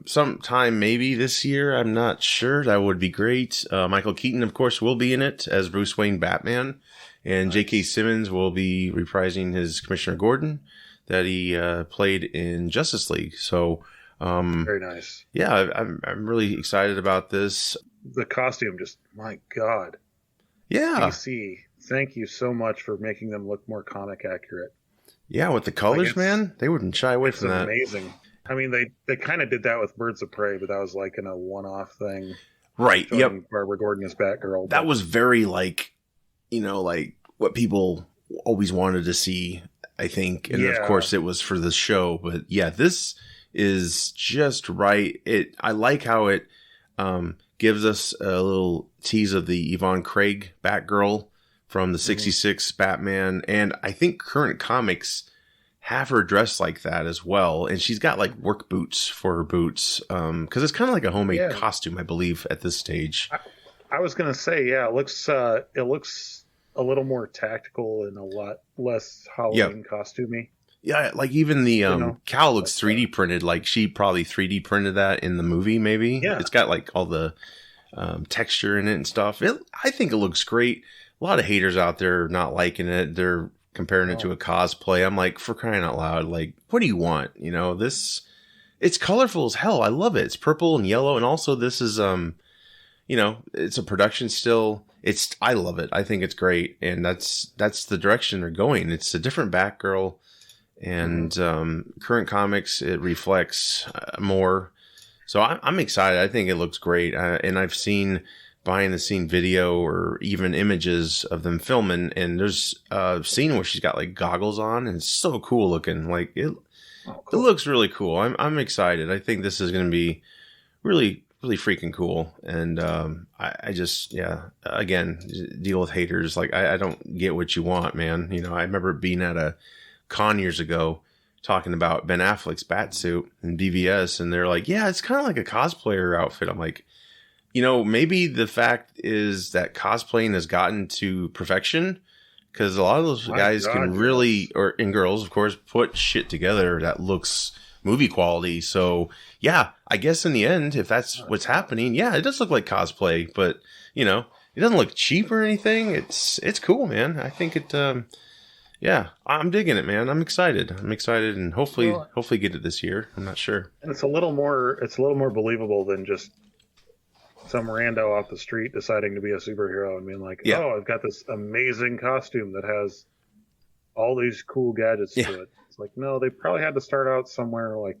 Sometime maybe this year. I'm not sure. That would be great. Michael Keaton, of course, will be in it as Bruce Wayne Batman. And J.K. Simmons will be reprising his Commissioner Gordon that he played in Justice League. So, very nice. Yeah, I'm really excited about this. The costume, just, my God. Yeah. DC, thank you so much for making them look more comic accurate. Yeah, with the colors, man. They wouldn't shy away from that. It's amazing. I mean, they kind of did that with Birds of Prey, but that was like in a one-off thing. Right, yep. Barbara Gordon as Batgirl. That was very, like, you know, like what people always wanted to see, I think. And of course, it was for the show. But yeah, this is just right. I like how it gives us a little tease of the Yvonne Craig Batgirl from the 66 Batman. And I think current comics have her dressed like that as well. And she's got like work boots for her boots. Cause it's kind of like a homemade costume, I believe, at this stage. I was going to say, it looks a little more tactical and a lot less Halloween costumey. Yeah, like even the cowl looks 3D printed. Like she probably 3D printed that in the movie, maybe. Yeah. It's got like all the texture in it and stuff. I think it looks great. A lot of haters out there not liking it. They're comparing it to a cosplay. I'm like, for crying out loud, like, what do you want? You know, it's colorful as hell. I love it. It's purple and yellow. And also this is, you know, it's a production still. I love it. I think it's great. And that's the direction they're going. It's a different Batgirl. And current comics, it reflects more. So I'm excited. I think it looks great. And I've seen behind the scene video or even images of them filming. And there's a scene where she's got like goggles on, and it's so cool looking. Like it looks really cool. I'm excited. I think this is going to be really, really freaking cool. And I just, again, deal with haters. Like I don't get what you want, man. You know, I remember being at a con years ago talking about Ben Affleck's Batsuit and BVS, and they're like, yeah, it's kind of like a cosplayer outfit. I'm like, you know, maybe the fact is that cosplaying has gotten to perfection, because a lot of those guys can really, and girls, of course, put shit together that looks movie quality. So yeah, I guess in the end, if that's what's happening, yeah, it does look like cosplay, but you know, it doesn't look cheap or anything. It's cool, man. I think it, yeah, I'm digging it, man. I'm excited, and hopefully get it this year. I'm not sure. And it's a little more believable than just some rando off the street deciding to be a superhero and being like, oh, I've got this amazing costume that has all these cool gadgets to it. It's like, no, they probably had to start out somewhere like,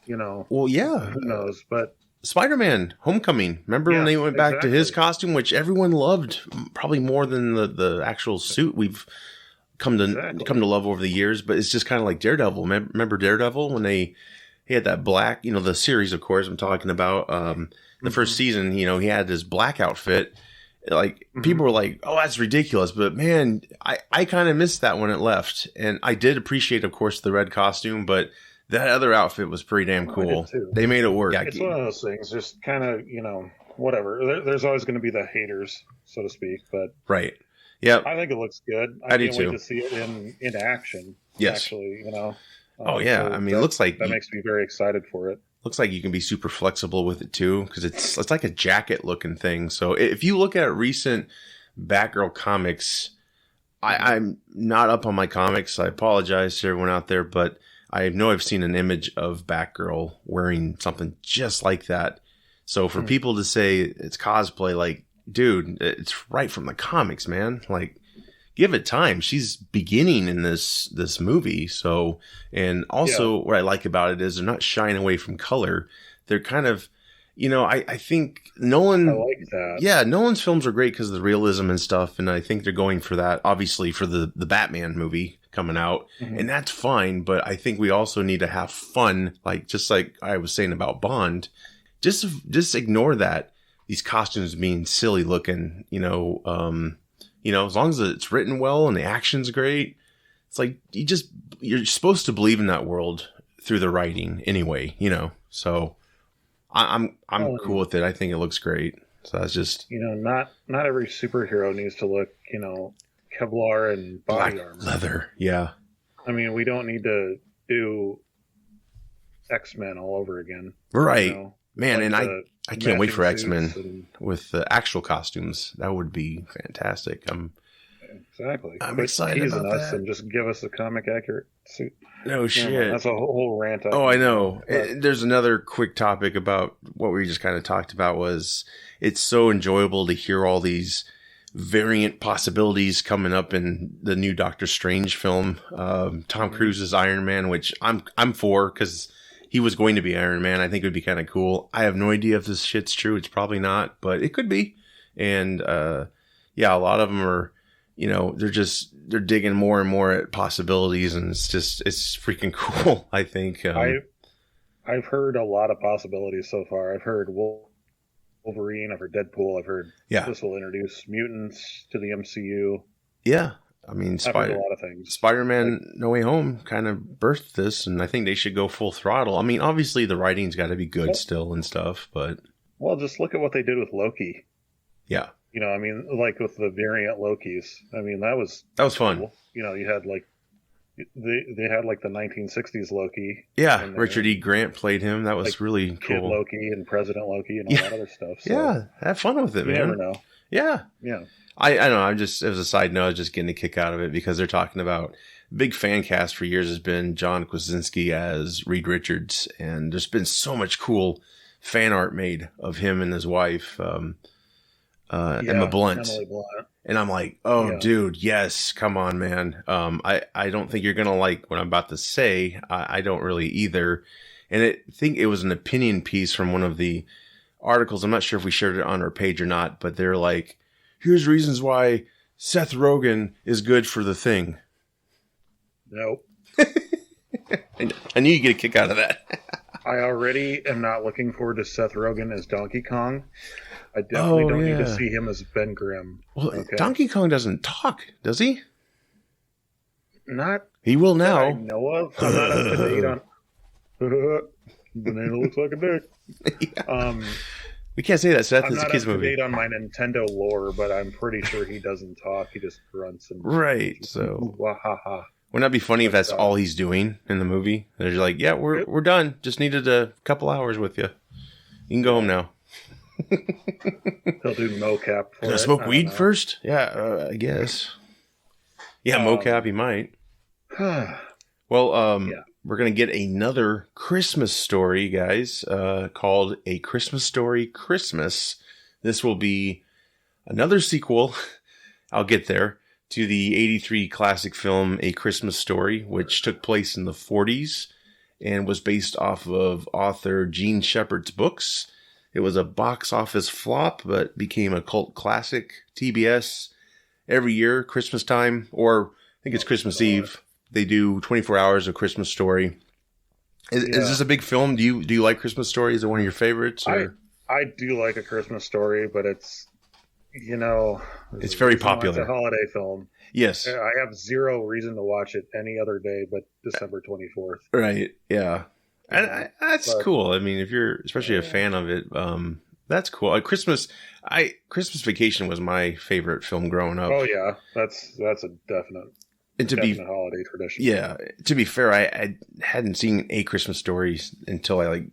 you know. Well, yeah. Who knows? But Spider-Man Homecoming. Remember when they went back to his costume, which everyone loved probably more than the actual suit we've come to love over the years. But it's just kind of like Daredevil. Remember Daredevil when he had that black, you know, the series, of course, I'm talking about. The first season, you know, he had this black outfit. Like, people were like, oh, that's ridiculous. But, man, I kind of missed that when it left. And I did appreciate, of course, the red costume. But that other outfit was pretty damn cool. They made it work. It's one of those things. Just kind of, you know, whatever. There's always going to be the haters, so to speak. But right. Yeah. I think it looks good. I do, too. I can't wait to see it in action. Yes. Actually, you know. Oh, yeah. So I mean, it looks like... That makes me very excited for it. Looks like you can be super flexible with it too, because it's like a jacket looking thing. So if you look at recent Batgirl comics, I'm not up on my comics. I apologize to everyone out there, but I know I've seen an image of Batgirl wearing something just like that. So for people to say it's cosplay, like, dude, it's right from the comics, man. Like, give it time. She's beginning in this movie. So, and also what I like about it is they're not shying away from color. They're kind of, you know, I think Nolan. I like that. Yeah, Nolan's films are great because of the realism and stuff. And I think they're going for that, obviously, for the Batman movie coming out. And that's fine. But I think we also need to have fun. Like, just like I was saying about Bond, just ignore that these costumes being silly looking, as long as it's written well and the action's great, it's like you're supposed to believe in that world through the writing anyway, So I'm cool with it. I think it looks great. So that's just not every superhero needs to look Kevlar and body black armor, leather. Yeah. I mean, we don't need to do X-Men all over again, right? Man, like and I can't wait for X-Men and... with the actual costumes. That would be fantastic. Exactly. I'm excited about us that. And just give us the comic accurate suit. No shit. That's a whole rant. I know. There's another quick topic about what we just kind of talked about was it's so enjoyable to hear all these variant possibilities coming up in the new Doctor Strange film. Tom Cruise's Iron Man, which I'm for because he was going to be Iron Man. I think it would be kind of cool. I have no idea if this shit's true. It's probably not, but it could be. And a lot of them are, they're digging more and more at possibilities, and it's freaking cool. I think. I've heard a lot of possibilities so far. I've heard Wolverine. I've heard Deadpool. I've heard this will introduce mutants to the MCU. Yeah. I mean, I've heard a lot of things. Spider-Man No Way Home kind of birthed this, and I think they should go full throttle. I mean, obviously the writing's got to be good still and stuff, but... Well, just look at what they did with Loki. Yeah. I mean, like with the variant Lokis. I mean, that was fun. Cool. You had like... They had like the 1960s Loki. Yeah, Richard E. Grant played him. That was really cool. Kid Loki and President Loki and all that other stuff. So yeah, have fun with it, man. You never know. Yeah. Yeah. I don't know. I'm just, as a side note, I was just getting a kick out of it because they're talking about big fan cast for years has been John Krasinski as Reed Richards. And there's been so much cool fan art made of him and his wife, Emma Blunt. Emily Blunt. And I'm like, dude, yes, come on, man. I don't think you're going to like what I'm about to say. I don't really either. And I think it was an opinion piece from one of the articles. I'm not sure if we shared it on our page or not, but they're like, here's reasons why Seth Rogen is good for the Thing. Nope. I knew you'd get a kick out of that. I already am not looking forward to Seth Rogen as Donkey Kong. I definitely don't need to see him as Ben Grimm. Well, okay? Donkey Kong doesn't talk, does he? Not. He will now. I know of. I'm not up to date on. Banana looks like a dick. Yeah. We can't say that, Seth. It's a kids movie. I'm not up to date on my Nintendo lore, but I'm pretty sure he doesn't talk. He just grunts and right. So, wahaha. Wouldn't that be funny if that's all he's doing in the movie? They're like, yeah, we're done. Just needed a couple hours with you. You can go home now. He'll do mocap. Gonna smoke weed first? Yeah, I guess. Yeah, mocap. He might. Well, we're gonna get another Christmas story, guys. Called A Christmas Story Christmas. This will be another sequel. I'll get there. To the 1983 classic film A Christmas Story, which took place in the 1940s and was based off of author Gene Shepard's books. It was a box office flop, but became a cult classic. TBS, every year, Christmas time, or I think it's Christmas Eve, they do 24 hours of Christmas Story. Is this a big film? Do you like Christmas Story? Is it one of your favorites? Or? I do like A Christmas Story, but it's... it's very popular. It's a holiday film. Yes. I have zero reason to watch it any other day but December 24th. Right. Yeah. And that's cool. I mean, if you're especially a fan of it, that's cool. Christmas Vacation was my favorite film growing up. Oh yeah, that's a definite holiday tradition. Yeah. To be fair, I hadn't seen A Christmas Story until I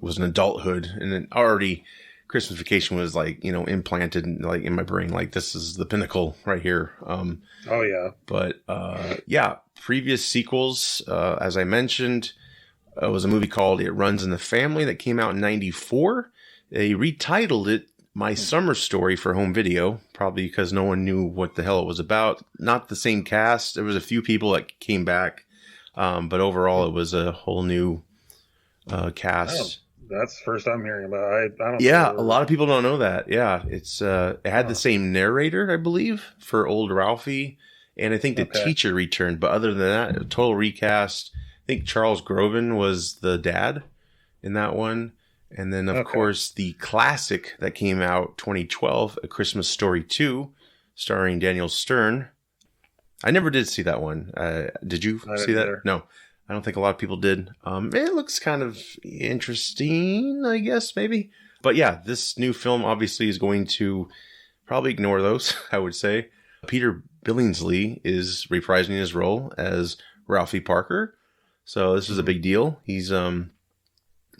was an adulthood, and then already Christmas Vacation was implanted in my brain. Like, this is the pinnacle right here. Oh yeah. But previous sequels, as I mentioned, was a movie called It Runs in the Family that came out in 1994. They retitled it My Summer Story for home video, probably because no one knew what the hell it was about. Not the same cast. There was a few people that came back, but overall it was a whole new cast. Oh, that's the first I'm hearing about it. I don't know. A lot of people don't know that. Yeah, it had the same narrator, I believe, for Old Ralphie, and I think the teacher returned. But other than that, a total recast. I think Charles Grovin was the dad in that one. And then, of course, the classic that came out 2012, A Christmas Story 2, starring Daniel Stern. I never did see that one. Did you see that? Either. No, I don't think a lot of people did. It looks kind of interesting, I guess, maybe. But yeah, this new film obviously is going to probably ignore those, I would say. Peter Billingsley is reprising his role as Ralphie Parker. So this is a big deal. He's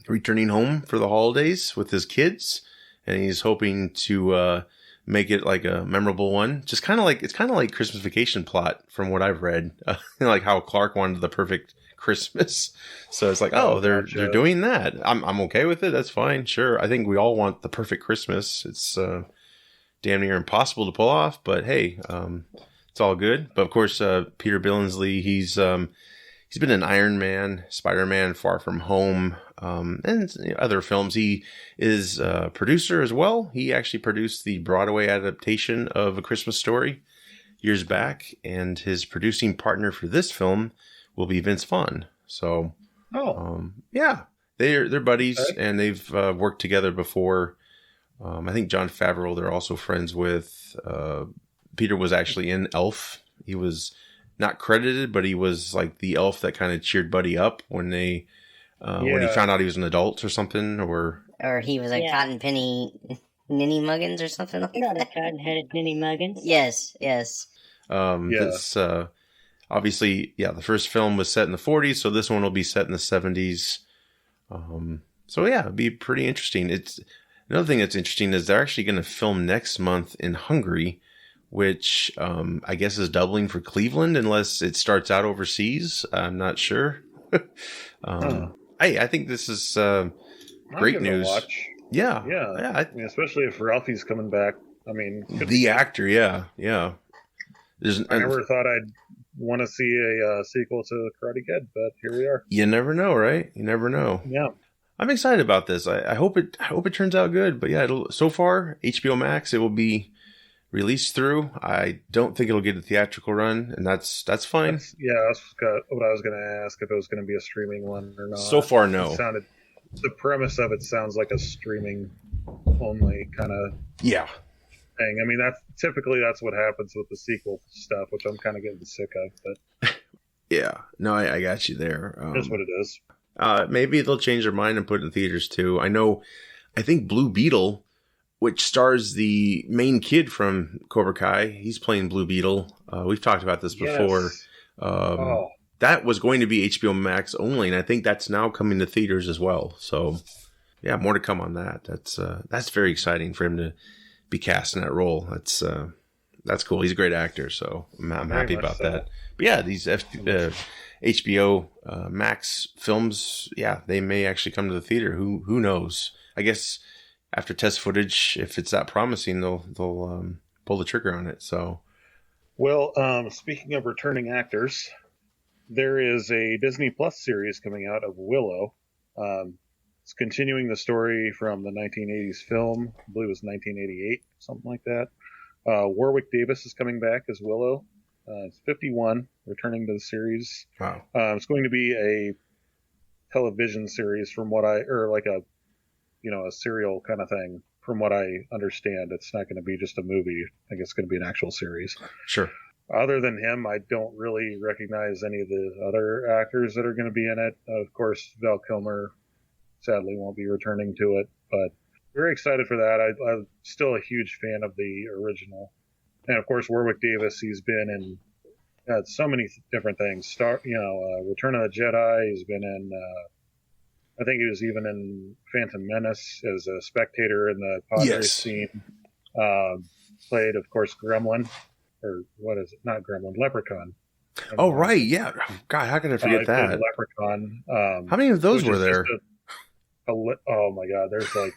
returning home for the holidays with his kids, and he's hoping to make it like a memorable one. Just kind of like, it's kind of like Christmas Vacation plot from what I've read, like how Clark wanted the perfect Christmas. So it's like, they're doing that. I'm okay with it. That's fine. Sure. I think we all want the perfect Christmas. It's damn near impossible to pull off, but hey, it's all good. But of course, Peter Billingsley, he's been in Iron Man, Spider-Man, Far From Home, and other films. He is a producer as well. He actually produced the Broadway adaptation of A Christmas Story years back, and his producing partner for this film will be Vince Vaughn. So, yeah, they're buddies, and they've worked together before. I think Jon Favreau they're also friends with. Peter was actually in Elf. He was not credited, but he was like the elf that kind of cheered Buddy up when he found out he was an adult or something, or he was like Cotton Penny Ninny Muggins or something like that. The cotton-headed Ninny Muggins. Yes. This obviously, the first film was set in the 40s, so this one will be set in the 70s. So yeah, it'd be pretty interesting. It's another thing that's interesting is they're actually going to film next month in Hungary, which I guess is doubling for Cleveland unless it starts out overseas. I'm not sure. I think this is great news. Watch. Yeah. I mean, especially if Ralphie's coming back. I mean, the actor, yeah. I never thought I'd want to see a sequel to Karate Kid, but here we are. You never know, right? You never know. Yeah. I'm excited about this. I hope it turns out good. But yeah, so far HBO Max, it will be released through. I don't think it'll get a theatrical run, and that's fine. That's what I was going to ask, if it was going to be a streaming one or not. So far, no. The premise of it sounds like a streaming only kind of thing. I mean, that's what happens with the sequel stuff, which I'm kind of getting sick of. But yeah, no, I got you there. That's what it is. Maybe they'll change their mind and put it in theaters too. I think Blue Beetle, which stars the main kid from Cobra Kai. He's playing Blue Beetle. We've talked about this before. Yes. That was going to be HBO Max only, and I think that's now coming to theaters as well. So, yeah, more to come on that. That's very exciting for him to be cast in that role. That's cool. He's a great actor, so I'm happy about that. But yeah, these HBO Max films, they may actually come to the theater. Who knows? I guess after test footage, if it's that promising, they'll pull the trigger on it. So, well, speaking of returning actors, there is a Disney Plus series coming out of Willow. It's continuing the story from the 1980s film. I believe it was 1988, something like that. Warwick Davis is coming back as Willow. It's 51, returning to the series. Wow. It's going to be a television series from what a serial kind of thing. From what I understand, it's not going to be just a movie. I think it's going to be an actual series. Sure. Other than him, I don't really recognize any of the other actors that are going to be in it. Of course, Val Kilmer sadly won't be returning to it, but very excited for that. I'm still a huge fan of the original. And of course, Warwick Davis, he's been in so many different things. Return of the Jedi, he's been in, I think he was even in Phantom Menace as a spectator in the Padres scene. Played, of course, Gremlin. Or what is it? Not Gremlin, Leprechaun. Oh, right. Yeah. God, how can I forget that? Leprechaun. How many of those were there? Oh, my God. There's like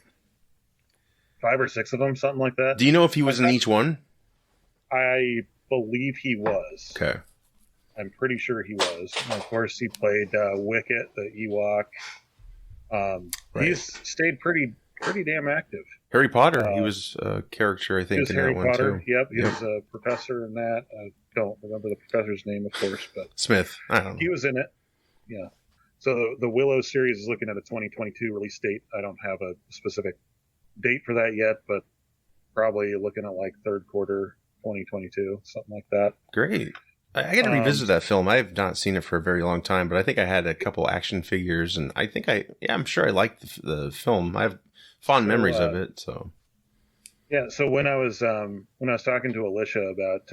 5 or 6 of them, something like that. Do you know if he was in each one? I believe he was. Okay. I'm pretty sure he was. And of course, he played Wicket, the Ewok. Right. He's stayed pretty damn active. Harry Potter, he was a character, I think, in Harry that one Potter. too. Yep, he was a professor in that. I don't remember the professor's name, of course, but Smith. I don't know. He was in it. Yeah. So the Willow series is looking at a 2022 release date. I don't have a specific date for that yet, but probably looking at like third quarter 2022, something like that. Great. I got to revisit that film. I have not seen it for a very long time, but I think I had a couple action figures, and I'm sure I liked the film. I have fond memories of it. So, yeah. So when I was talking to Alicia about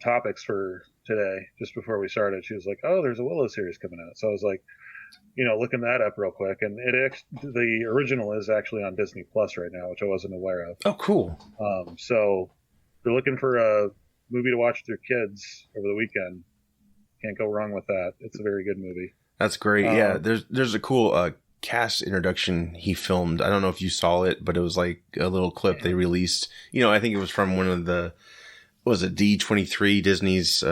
topics for today, just before we started, she was like, "Oh, there's a Willow series coming out." So I was like, looking that up real quick, and the original is actually on Disney Plus right now, which I wasn't aware of. Oh, cool. So if you're looking for a movie to watch with your kids over the weekend, can't go wrong with that. It's a very good movie. That's great. Yeah, there's a cool cast introduction he filmed. I don't know if you saw it, but it was like a little clip they released. I think it was from one of the, what was it, D23, Disney's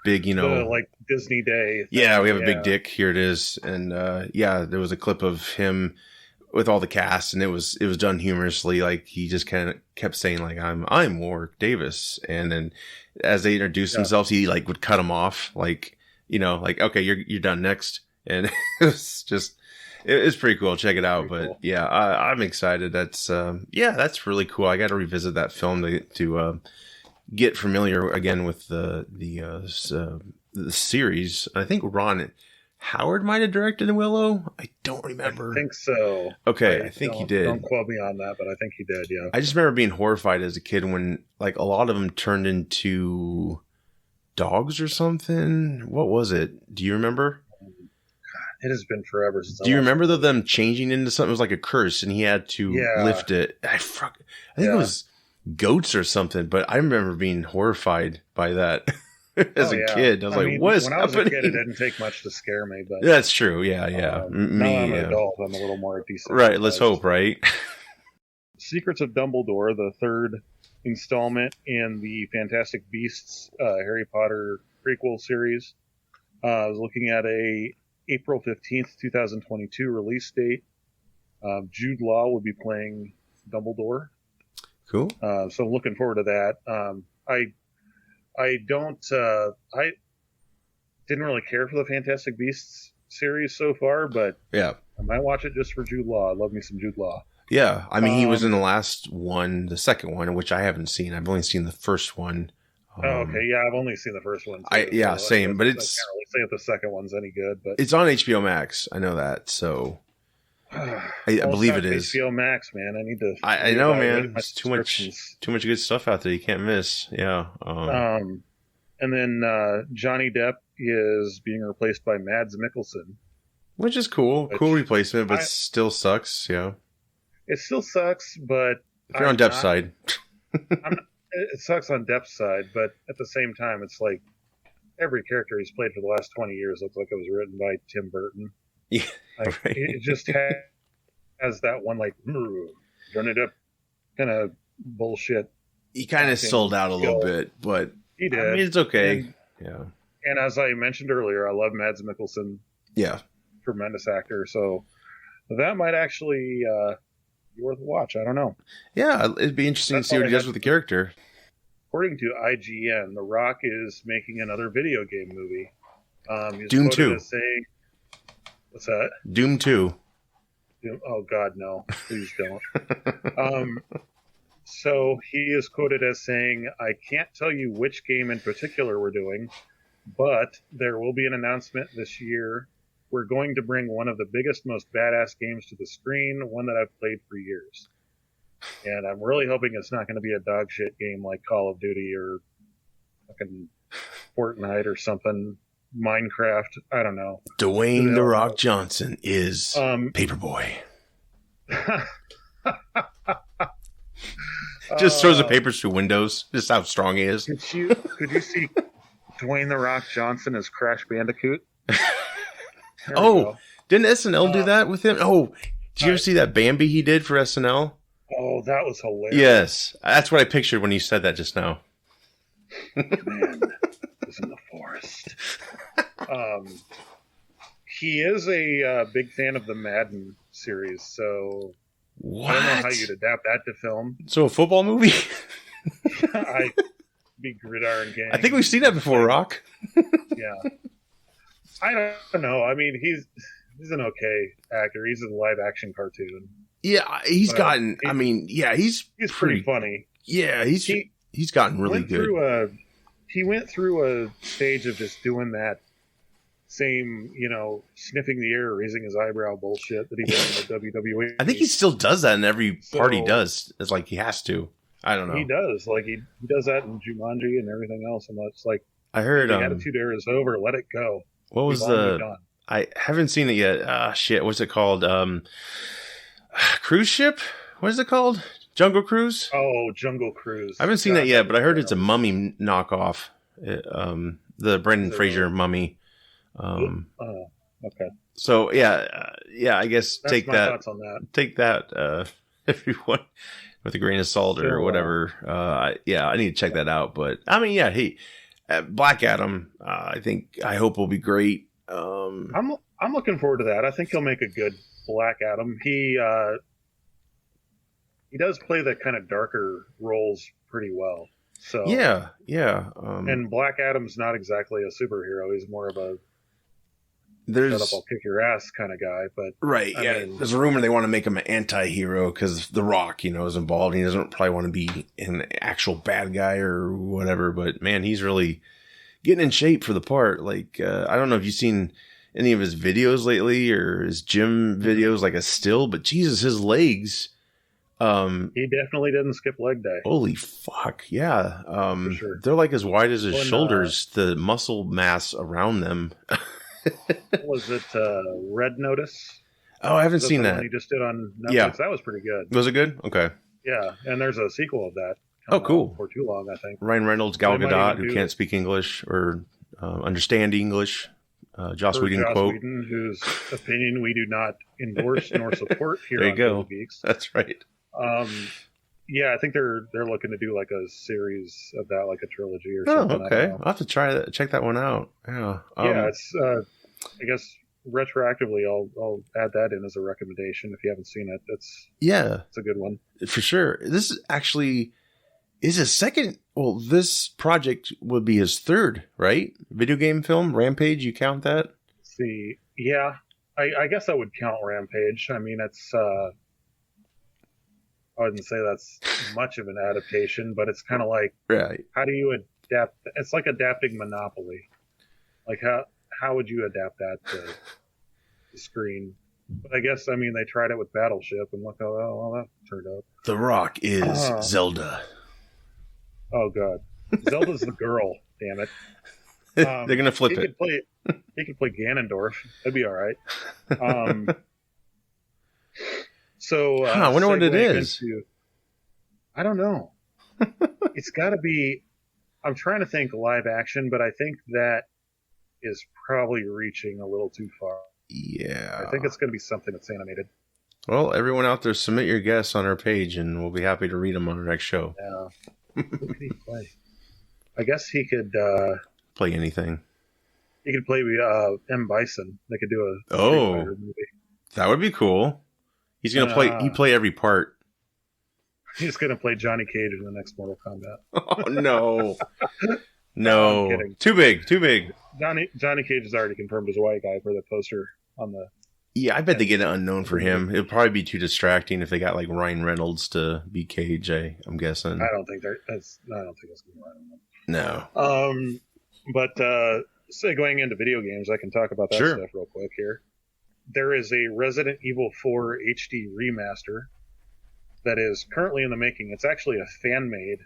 big, like Disney Day thing. Yeah, we have a big dick. Here it is. And there was a clip of him with all the cast, and it was done humorously. Like, he just kind of kept saying, like, I'm Warwick Davis, and then as they introduced themselves, he like would cut them off, like, like, okay, you're done next. And it was just, it's pretty cool. Check it out. But cool. Yeah, I'm excited. That's that's really cool. I got to revisit that film to get familiar again with the series. I think Ron Howard might have directed Willow. I don't remember. I think so. Okay, I think he did. Don't quote me on that, but I think he did, yeah. I just remember being horrified as a kid when, like, a lot of them turned into dogs or something. What was it? Do you remember? God, it has been forever since. Do you remember them changing into something? It was like a curse, and he had to lift it. I think it was goats or something, but I remember being horrified by that. As a kid, I was like, "What is happening?" When I was a kid, it didn't take much to scare me, but that's true. Yeah. Now I'm an adult. I'm a little more decent. Right. Let's hope. Right. Secrets of Dumbledore, the third installment in the Fantastic Beasts Harry Potter prequel series. I was looking at a April 15th, 2022 release date. Jude Law will be playing Dumbledore. Cool. So I'm looking forward to that. I didn't really care for the Fantastic Beasts series so far, but I might watch it just for Jude Law. I love me some Jude Law. Yeah, I mean, he was in the last one, the second one, which I haven't seen. I've only seen the first one. Okay, yeah, I've only seen the first one. Same, but it's. I can't really say if the second one's any good, but it's on HBO Max. I know that, so. I believe it is HBO Max, man. I need to. I know, man. It's too much good stuff out there. You can't miss. Yeah. And then Johnny Depp is being replaced by Mads Mikkelsen, which is cool. Cool replacement, but still sucks. Yeah. It still sucks, but if you're on Depp's side, it sucks on Depp's side. But at the same time, it's like every character he's played for the last 20 years looks like it was written by Tim Burton. Yeah, like, right. It just has that one, like, Johnny Depp kind of bullshit. He kind of sold out a little bit, but he did. I mean, it's okay. And as I mentioned earlier, I love Mads Mikkelsen. Yeah. Tremendous actor. So that might actually be worth a watch. I don't know. Yeah, it'd be interesting to see what he does with the character. According to IGN, The Rock is making another video game movie. Doom 2. What's that? Doom 2. Oh, God, no. Please don't. So he is quoted as saying, "I can't tell you which game in particular we're doing, but there will be an announcement this year. We're going to bring one of the biggest, most badass games to the screen, one that I've played for years. And I'm really hoping it's not going to be a dog shit game like Call of Duty or fucking Fortnite or something. Minecraft, I don't know." Dwayne "The Rock" Johnson is Paperboy. Just throws the papers through windows. Just how strong he is. Could you see Dwayne "The Rock" Johnson as Crash Bandicoot? Didn't SNL do that with him? Oh, did you ever see that Bambi he did for SNL? Oh, that was hilarious. Yes, that's what I pictured when you said that just now. Man was in the forest. He is a big fan of the Madden series, so what? I don't know how you'd adapt that to film. So a football movie? Be Gridiron Gang. I think we've seen that before, Rock. Yeah. I don't know. I mean, he's an okay actor. He's in a live action cartoon. Yeah, he's gotten. I mean, yeah, he's pretty funny. Yeah, he's gotten really good. He went through a stage of just doing that same, sniffing the air, raising his eyebrow bullshit that he did in the WWE. I think he still does that in every part he does. It's like he has to. I don't know. He does. Like he does that in Jumanji and everything else, and it's like I heard the Attitude Era is over. Let it go. What was I haven't seen it yet. Shit. What's it called? Cruise ship. What is it called? Jungle Cruise. Oh, Jungle Cruise. I haven't seen that yet, but I heard it's a Mummy knockoff. The Brendan Fraser Mummy. Okay. So yeah. I guess That's take my that. thoughts on that. Take that, everyone, with a grain of salt or whatever. I need to check that out. But I mean, yeah, Black Adam. I hope will be great. I'm looking forward to that. I think he'll make a good Black Adam. He does play the kind of darker roles pretty well. So yeah. And Black Adam's not exactly a superhero. He's more of a shut up, I'll kick your ass kind of guy. But right, I mean, there's a rumor they want to make him an anti-hero because The Rock, is involved. He doesn't probably want to be an actual bad guy or whatever. But man, he's really getting in shape for the part. Like I don't know if you've seen any of his videos lately or his gym videos, like a still. But Jesus, his legs. He definitely didn't skip leg day. Holy fuck, yeah. For sure. They're like as wide as his shoulders. The muscle mass around them. Was it Red Notice? Oh, I haven't seen that. He just did on Netflix. Yeah. That was pretty good. Was it good? Okay. Yeah, and there's a sequel of that. Oh, cool. For too long, I think. Ryan Reynolds, Gal Gadot, who can't speak English or understand English. Joss Whedon quote. Whedon, whose opinion we do not endorse nor support here there you on go. GEEKS. That's right. Yeah, I think they're looking to do like a series of that, like a trilogy or something. Oh, okay. I'll have to try that. Check that one out. Yeah. It's. I guess retroactively, I'll add that in as a recommendation if you haven't seen it. It's a good one for sure. This actually is his second. Well, this project would be his third, right? Video game film, Rampage. You count that? Let's see, yeah, I guess I would count Rampage. I mean, it's. I wouldn't say that's much of an adaptation, but it's kind of like, right? How do you adapt? It's like adapting Monopoly. Like how would you adapt that to the screen? But I guess, they tried it with Battleship, and look how well that turned out. The Rock is Zelda. Oh god, Zelda's the girl. Damn it! They're gonna flip it. He could play Ganondorf. That'd be all right. So I wonder what it is. I don't know. It's got to be. I'm trying to think live action, but I think that is probably reaching a little too far. Yeah. I think it's going to be something that's animated. Well, everyone out there, submit your guests on our page, and we'll be happy to read them on our next show. Yeah. Who could he play? I guess he could play anything. He could play M. Bison. They could do a Street Fighter movie. That would be cool. He's gonna play. He play every part. He's gonna play Johnny Cage in the next Mortal Kombat. Oh no, no! I'm kidding. Too big. Johnny Cage has already confirmed as a white guy for the poster on the. Yeah, I bet they get an unknown for him. It'd probably be too distracting if they got like Ryan Reynolds to be Cage. I'm guessing. I don't think that's gonna be Ryan Reynolds. No. But segueing into video games, I can talk about that stuff real quick here. There is a Resident Evil 4 HD remaster that is currently in the making. It's actually a fan-made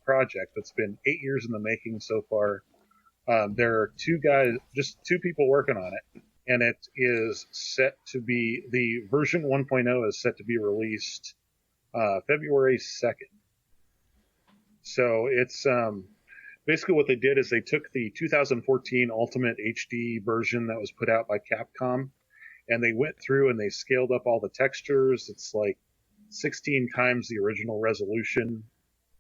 project that's been 8 years in the making so far. There are two people working on it, and it is set to be, the version 1.0 is set to be released February 2nd. So it's basically what they did is they took the 2014 Ultimate HD version that was put out by Capcom, and they went through and they scaled up all the textures. It's like 16 times the original resolution.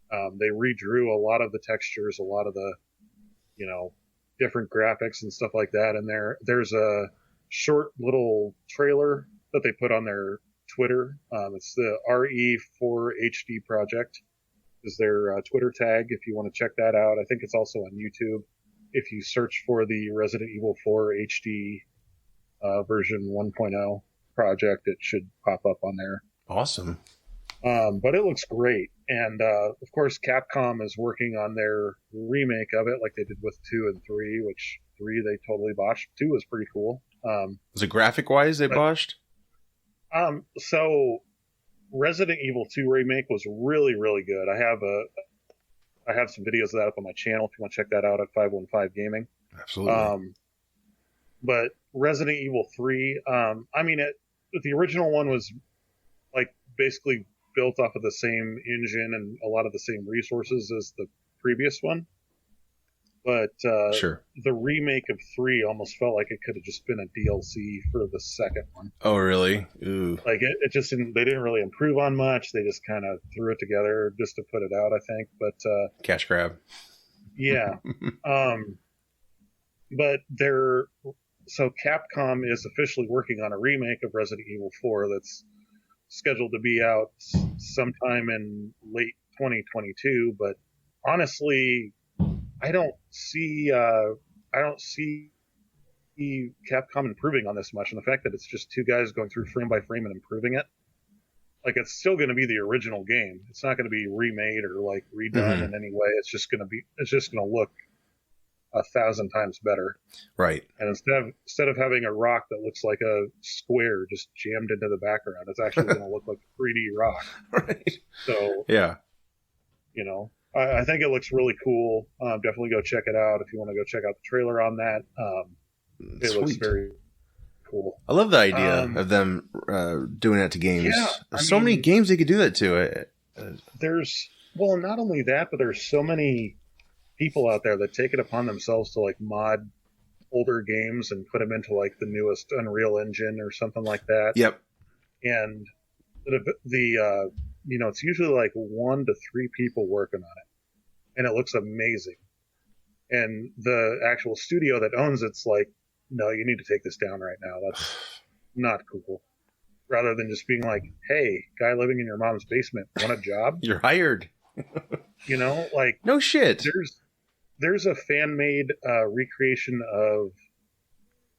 They redrew a lot of the textures, a lot of the, different graphics and stuff like that. And there's a short little trailer that they put on their Twitter. It's the RE4HD project is their Twitter tag if you want to check that out. I think it's also on YouTube. if you search for the Resident Evil 4 HD version 1.0 project, it should pop up on there. Awesome. But it looks great. And, of course, Capcom is working on their remake of it like they did with 2 and 3, which 3 they totally botched. 2 was pretty cool. Was it graphic-wise they botched? So Resident Evil 2 Remake was really, really good. I have some videos of that up on my channel if you want to check that out at 515 Gaming. Absolutely. But Resident Evil 3, the original one was like basically built off of the same engine and a lot of the same resources as the previous one. But sure. The remake of 3 almost felt like it could have just been a DLC for the second one. Oh, really? Ooh. Like it just didn't. They didn't really improve on much. They just kind of threw it together just to put it out, I think. But cash grab. Yeah. But so Capcom is officially working on a remake of Resident Evil 4 that's scheduled to be out sometime in late 2022. But honestly, I don't see Capcom improving on this much, and the fact that it's just 2 guys going through frame by frame and improving it, like it's still going to be the original game. It's not going to be remade or like redone in any way. It's just going to look 1,000 times better. Right. And instead of having a rock that looks like a square just jammed into the background, it's actually going to look like a 3D rock. Right. So yeah, I think it looks really cool. Definitely go check it out if you want to go check out the trailer on that. It Sweet. looks very cool. I love the idea of them doing that to games. Yeah, There's so many games they could do that to. There's not only that, but there's so many people out there that take it upon themselves to like mod older games and put them into like the newest Unreal Engine or something like that. Yep. And the it's usually like 1 to 3 people working on it, and it looks amazing. And the actual studio that owns it's like, no, you need to take this down right now. That's not cool. Rather than just being like, hey, guy living in your mom's basement, want a job? You're hired. Like no shit. There's a fan-made recreation of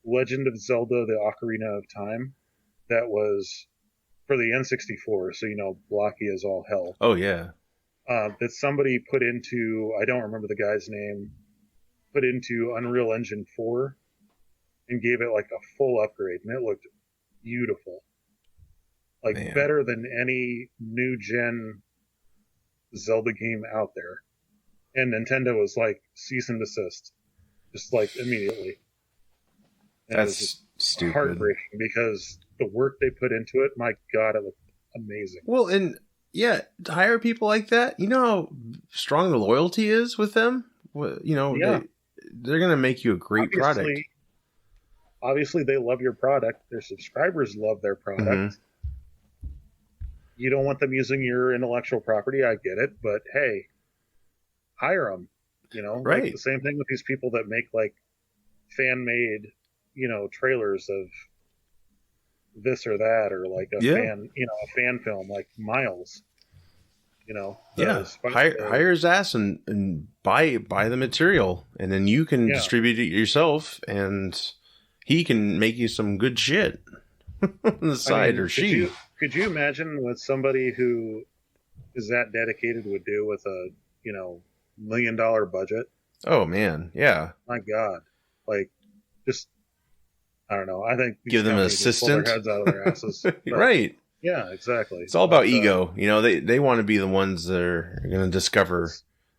Legend of Zelda: The Ocarina of Time that was for the N64, so blocky as all hell. Oh yeah. That somebody put into, I don't remember the guy's name, put into Unreal Engine 4 and gave it like a full upgrade, and it looked beautiful. Like better than any new gen Zelda game out there. And Nintendo was like, cease and desist. Just like immediately. And that's it was just stupid. Heartbreaking because the work they put into it, my God, it looked amazing. Well, and yeah, to hire people like that, you know how strong the loyalty is with them? Yeah. They're going to make you a great product. Obviously, they love your product. Their subscribers love their product. Mm-hmm. You don't want them using your intellectual property. I get it. But hey, hire them. Right. Like the same thing with these people that make like fan-made, trailers of this or that, or like a fan film like Miles. Hire his ass and buy the material, and then you can distribute it yourself, and he can make you some good shit on the side, or she. Could you imagine what somebody who is that dedicated would do with a $1 million budget? Oh man, yeah. My God, like just I don't know. I think give them an assistant. Pull their heads out of their asses. Right. Yeah, exactly. It's all about ego. They want to be the ones that are going to discover.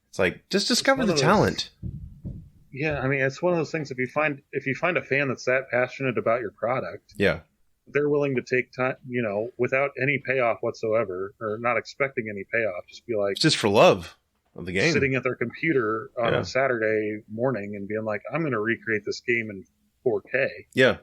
It's like, just discover the talent. Yeah, I mean, it's one of those things. If you find a fan that's that passionate about your product, yeah, they're willing to take time, without any payoff whatsoever, or not expecting any payoff. Just be like, just for love of the game, sitting at their computer on a Saturday morning and being like, I'm going to recreate this game in 4K. Yeah.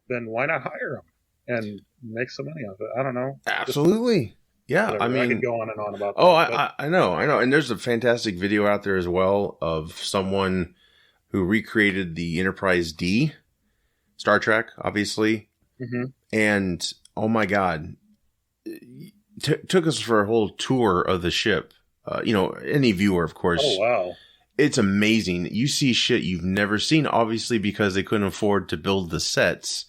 Then why not hire them and make some money off it? I don't know. Absolutely. Yeah. Whatever. I mean, I could go on and on about that. Oh, I know. And there's a fantastic video out there as well of someone who recreated the Enterprise D, Star Trek, obviously. Mm-hmm. And oh my God, took us for a whole tour of the ship. Any viewer, of course. Oh, wow. It's amazing. You see shit you've never seen, obviously, because they couldn't afford to build the sets.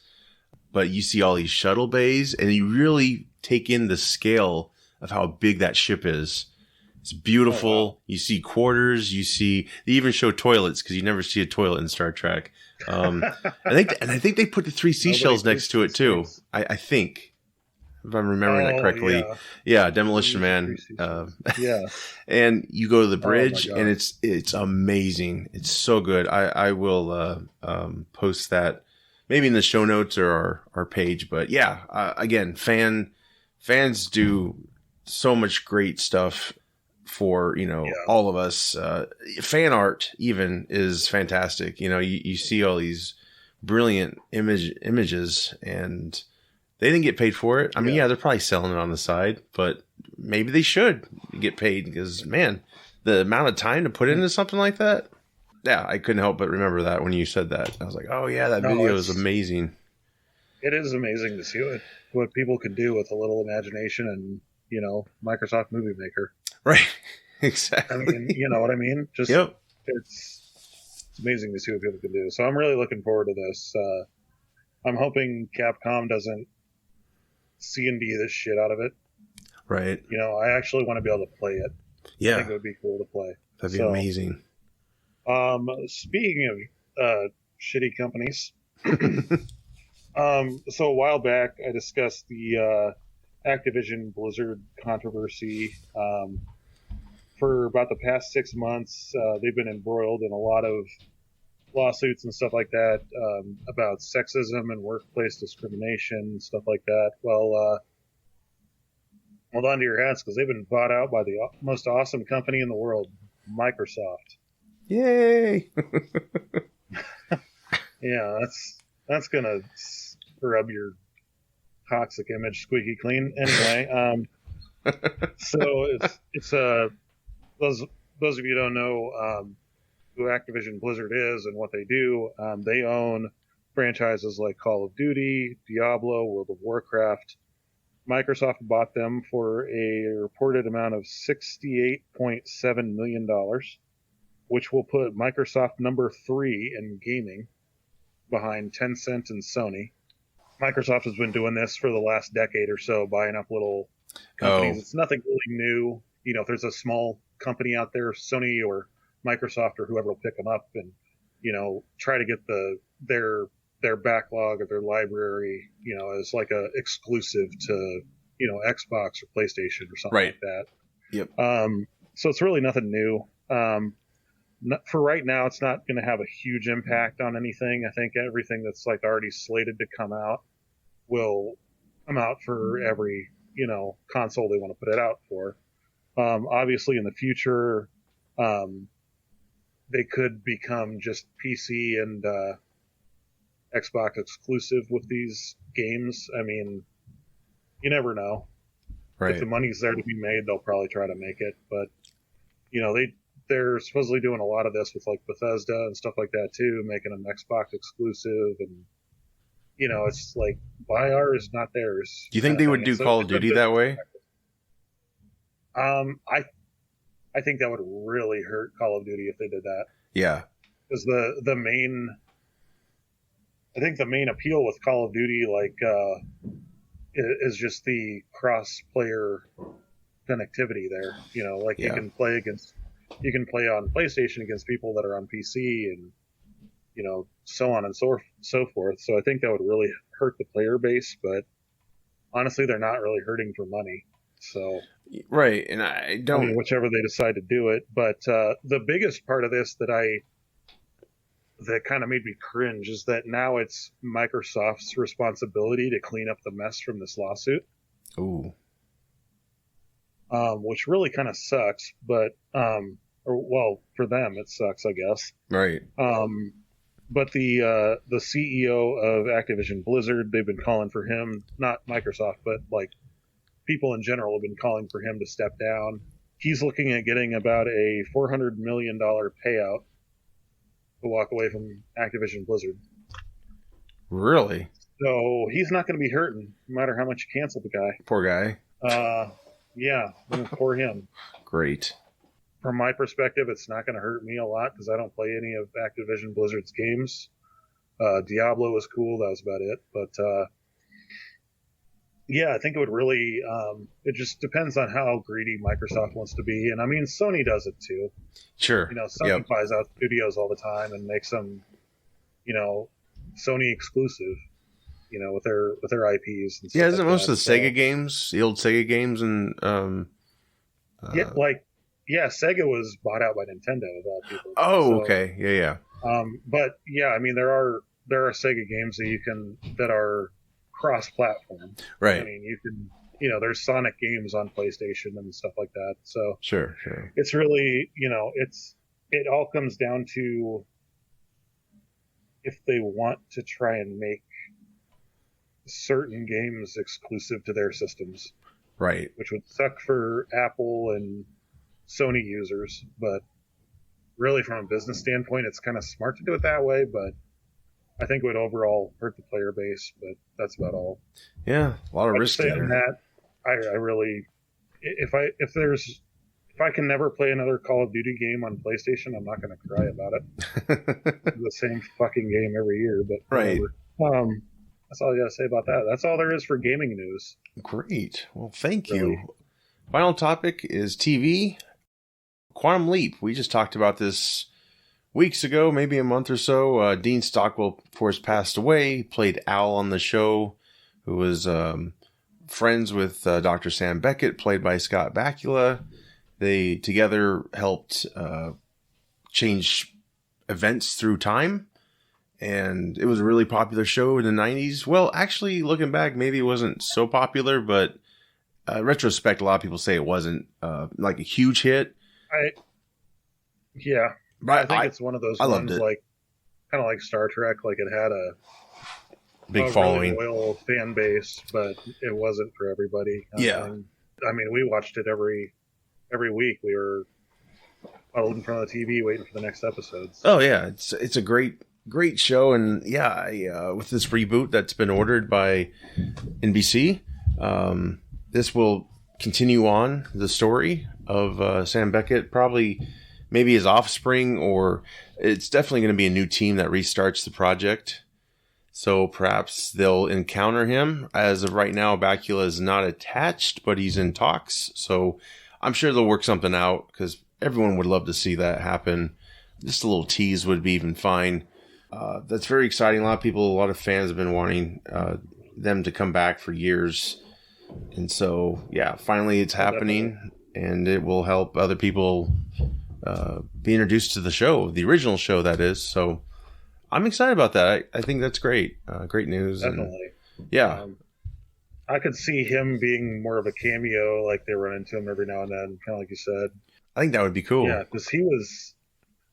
But you see all these shuttle bays, and you really take in the scale of how big that ship is. It's beautiful. Oh, wow. You see quarters. They even show toilets, because you never see a toilet in Star Trek. I think they put the 3 seashells next to it too. I think. If I'm remembering that correctly. Yeah, Demolition Man. Yeah. And you go to the bridge, and it's amazing. It's so good. I will post that maybe in the show notes or our page. But yeah, again, fans do so much great stuff for, all of us. Fan art even is fantastic. You see all these brilliant images, and they didn't get paid for it. I mean, they're probably selling it on the side, but maybe they should get paid, because, man, the amount of time to put into something like that. Yeah, I couldn't help but remember that when you said that. I was like, oh, yeah, that video is amazing. It is amazing to see what people can do with a little imagination and, Microsoft Movie Maker. Right. Exactly. I mean, you know what I mean? Just, yep. It's amazing to see what people can do. So I'm really looking forward to this. I'm hoping Capcom doesn't C&D this shit out of it. Right. I actually want to be able to play it. Yeah. I think it would be cool to play. That'd be amazing. Speaking of shitty companies, so a while back I discussed the Activision Blizzard controversy. For about the past 6 months, they've been embroiled in a lot of lawsuits and stuff like that about sexism and workplace discrimination and stuff like that. Well, hold on to your hats, because they've been bought out by the most awesome company in the world, Microsoft. Yay! Yeah, that's gonna rub your toxic image squeaky clean. Anyway, so it's those of you who don't know who Activision Blizzard is and what they do, they own franchises like Call of Duty, Diablo, World of Warcraft. Microsoft bought them for a reported amount of $68.7 million, which will put Microsoft number 3 in gaming, behind Tencent and Sony. Microsoft has been doing this for the last decade or so, buying up little companies. It's nothing really new. If there's a small company out there, Sony or Microsoft or whoever will pick them up and, try to get their backlog or their library, as like a exclusive to, Xbox or PlayStation or something like that. Yep. So it's really nothing new. For right now, it's not going to have a huge impact on anything. I think everything that's like already slated to come out will come out for every, console they want to put it out for. Obviously in the future, they could become just PC and Xbox exclusive with these games. I mean, you never know. Right. If the money's there to be made, they'll probably try to make it. But, they're supposedly doing a lot of this with like Bethesda and stuff like that too, making them Xbox exclusive. And, it's like, buy ours, not theirs. Do you think they would do Call of Duty that way? I think that would really hurt Call of Duty if they did that. Yeah. Because the main appeal with Call of Duty, is just the cross-player connectivity there. You can play on PlayStation against people that are on PC and, so on and so forth. So I think that would really hurt the player base, but honestly, they're not really hurting for money. So right, and I don't. Whichever they decide to do it, but the biggest part of this that kind of made me cringe is that now it's Microsoft's responsibility to clean up the mess from this lawsuit. Ooh. Which really kind of sucks, but for them it sucks, I guess. Right. But the CEO of Activision Blizzard, they've been calling for him, not Microsoft, but like people in general have been calling for him to step down. He's looking at getting about a $400 million payout to walk away from Activision Blizzard. Really? So he's not going to be hurting, no matter how much you cancel the guy. Poor guy. Yeah, poor him. Great. from my perspective, it's not going to hurt me a lot because I don't play any of Activision Blizzard's games. Diablo was cool. That was about it. But yeah, I think it would really. It just depends on how greedy Microsoft wants to be, and I mean Sony does it too. Sure. Sony buys out studios all the time and makes them, Sony exclusive. With their IPs. And stuff isn't most of the Sega games, the old Sega games, and Sega was bought out by Nintendo. People. Okay, yeah. But yeah, I mean there are Sega games that are cross-platform. Right. I mean you can there's Sonic games on PlayStation and stuff like that. So sure. It's really it all comes down to if they want to try and make certain games exclusive to their systems, right? Which would suck for Apple and Sony users, but really from a business standpoint, it's kind of smart to do it that way. But I think it would overall hurt the player base. But that's about all. Yeah, a lot of risk in that. I really, if I can never play another Call of Duty game on PlayStation, I'm not going to cry about it. The same fucking game every year, but right. Whatever. That's all I got to say about that. That's all there is for gaming news. Great. Well, thank you. Final topic is TV. Quantum Leap. We just talked about this weeks ago, maybe a month or so. Dean Stockwell, of course, passed away. He played Al on the show, who was friends with Dr. Sam Beckett, played by Scott Bakula. They together helped change events through time. And it was a really popular show in the 90s. Well, actually, looking back, maybe it wasn't so popular, but retrospect, a lot of people say it wasn't like a huge hit. I think it's one of those ones like kind of like Star Trek, like it had a big following, really loyal fan base, but it wasn't for everybody. I mean, we watched it every week. We were huddled in front of the TV waiting for the next episodes. Oh yeah, it's a great show, and with this reboot that's been ordered by NBC, this will continue on the story of Sam Beckett, probably maybe his offspring, or it's definitely going to be a new team that restarts the project. So perhaps they'll encounter him. As of right now, Bakula is not attached, but he's in talks. So I'm sure they'll work something out because everyone would love to see that happen. Just a little tease would be even fine. That's very exciting. A lot of fans have been wanting them to come back for years. And so, finally it's happening, and it will help other people be introduced to the show, the original show, that is. So I'm excited about that. I think that's great. Great news. Definitely. And, I could see him being more of a cameo, like they run into him every now and then, kind of like you said. I think that would be cool. Yeah, because he was...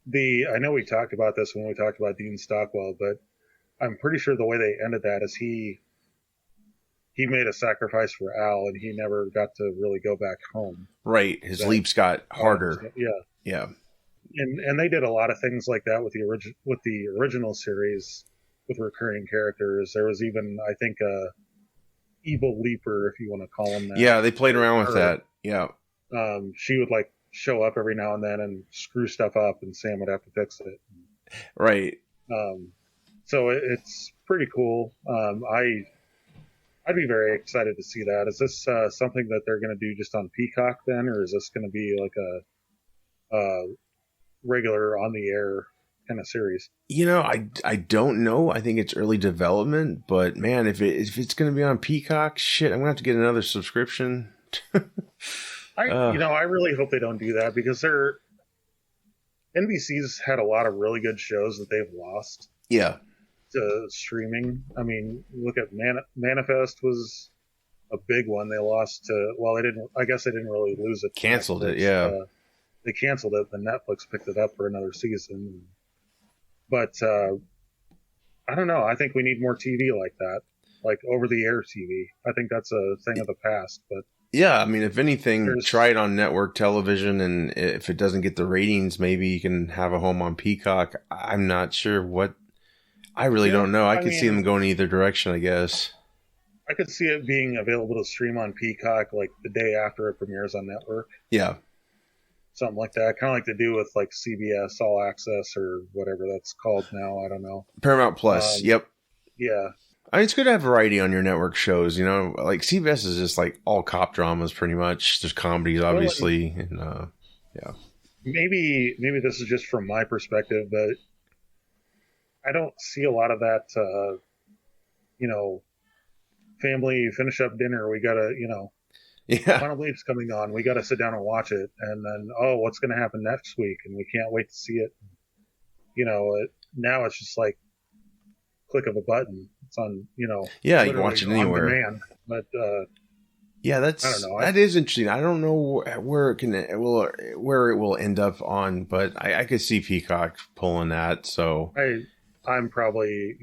I know we talked about this when we talked about Dean Stockwell, but I'm pretty sure the way they ended that is he made a sacrifice for Al, and he never got to really go back home. Right, his leaps got harder. Yeah. And they did a lot of things like that with the original series with recurring characters. There was even, I think, a evil leaper, if you want to call him that. Yeah, they played around with that. Yeah. She would show up every now and then and screw stuff up, and Sam would have to fix it. Right. So it's pretty cool. I'd be very excited to see that. Is this something that they're going to do just on Peacock then, or is this going to be like a regular on the air kind of series? I don't know. I think it's early development, but man, if it's going to be on Peacock, shit, I'm going to have to get another subscription. I really hope they don't do that, because NBC's had a lot of really good shows that they've lost. Yeah. To streaming. I mean, look at Manifest was a big one. They lost to, I guess they didn't really lose it. Canceled it, yeah. They canceled it, then Netflix picked it up for another season. But I don't know. I think we need more TV like that, like over-the-air TV. I think that's a thing of the past, but yeah, I mean, if anything, try it on network television, and if it doesn't get the ratings, maybe you can have a home on Peacock. I'm not sure what. I really don't know. I could see them going either direction, I guess. I could see it being available to stream on Peacock like the day after it premieres on network. Yeah. something like that. Kind of like they do with like CBS All Access or whatever that's called now. I don't know. Paramount Plus. Yep. Yeah. I mean, it's good to have variety on your network shows. You know, like CBS is just like all cop dramas, pretty much. There's comedies, obviously, and yeah. Maybe this is just from my perspective, but I don't see a lot of that. Family finish up dinner. We gotta, Quantum Leap's coming on. We gotta sit down and watch it, and then what's gonna happen next week? And we can't wait to see it. Now it's just like click of a button. It's on, yeah, you can watch it anywhere. Demand. But yeah, I don't know. That is interesting. I don't know where it will end up on, but I could see Peacock pulling that. So I'm probably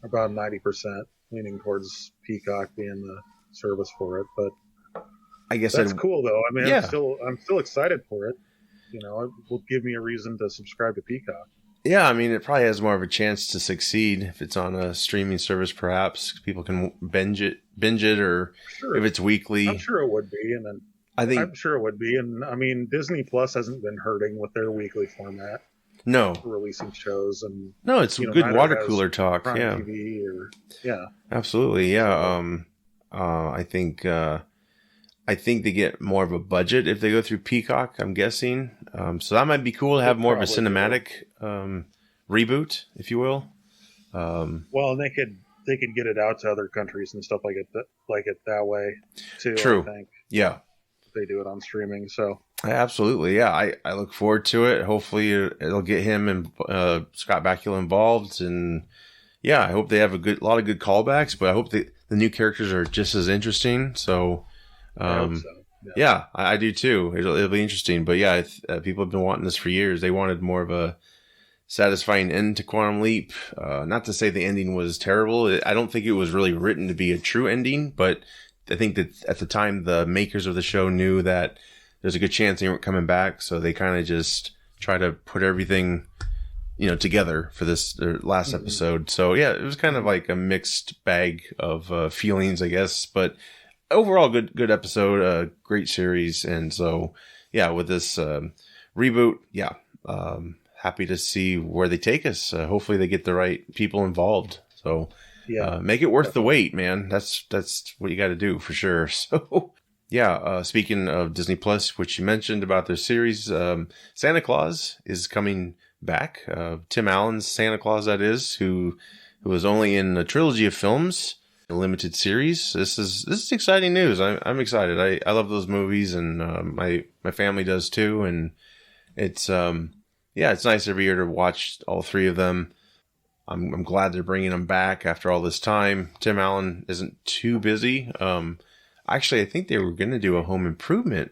about 90% leaning towards Peacock being the service for it. But I guess that's cool though. I mean, I'm still excited for it. It will give me a reason to subscribe to Peacock. Yeah, I mean, it probably has more of a chance to succeed if it's on a streaming service. Perhaps people can binge it, or if it's weekly. I'm sure it would be, and then I'm sure it would be. And I mean, Disney Plus hasn't been hurting with their weekly format. No, releasing shows and it's good water cooler talk. Prime TV absolutely. Yeah, I think they get more of a budget if they go through Peacock. I'm guessing, so that might be cool to have more of a cinematic reboot, if you will. Well, and they could get it out to other countries and stuff like it that way too. True. I think. Yeah. If they do it on streaming, so. Absolutely, yeah. I look forward to it. Hopefully, it'll get him and Scott Bakula involved, and yeah, I hope they have a lot of good callbacks. But I hope the new characters are just as interesting. So, I hope so. Yeah, I do too. It'll be interesting. But yeah, people have been wanting this for years. They wanted more of a satisfying end to Quantum Leap. Not to say the ending was terrible. I don't think it was really written to be a true ending, but I think that at the time, the makers of the show knew that there's a good chance they weren't coming back, so they kind of just try to put everything, together for their last episode. So yeah, it was kind of like a mixed bag of feelings, I guess. But overall, good episode, great series, and so yeah, with this reboot, happy to see where they take us. Hopefully, they get the right people involved. So make it worth the wait, man. That's what you got to do for sure. So. Yeah, speaking of Disney Plus, which you mentioned about their series, Santa Claus is coming back. Tim Allen's Santa Claus, that is, who was only in a trilogy of films, a limited series. This is exciting news. I'm excited. I love those movies, and my family does too. And it's it's nice every year to watch all three of them. I'm glad they're bringing them back after all this time. Tim Allen isn't too busy. Actually, I think they were going to do a Home Improvement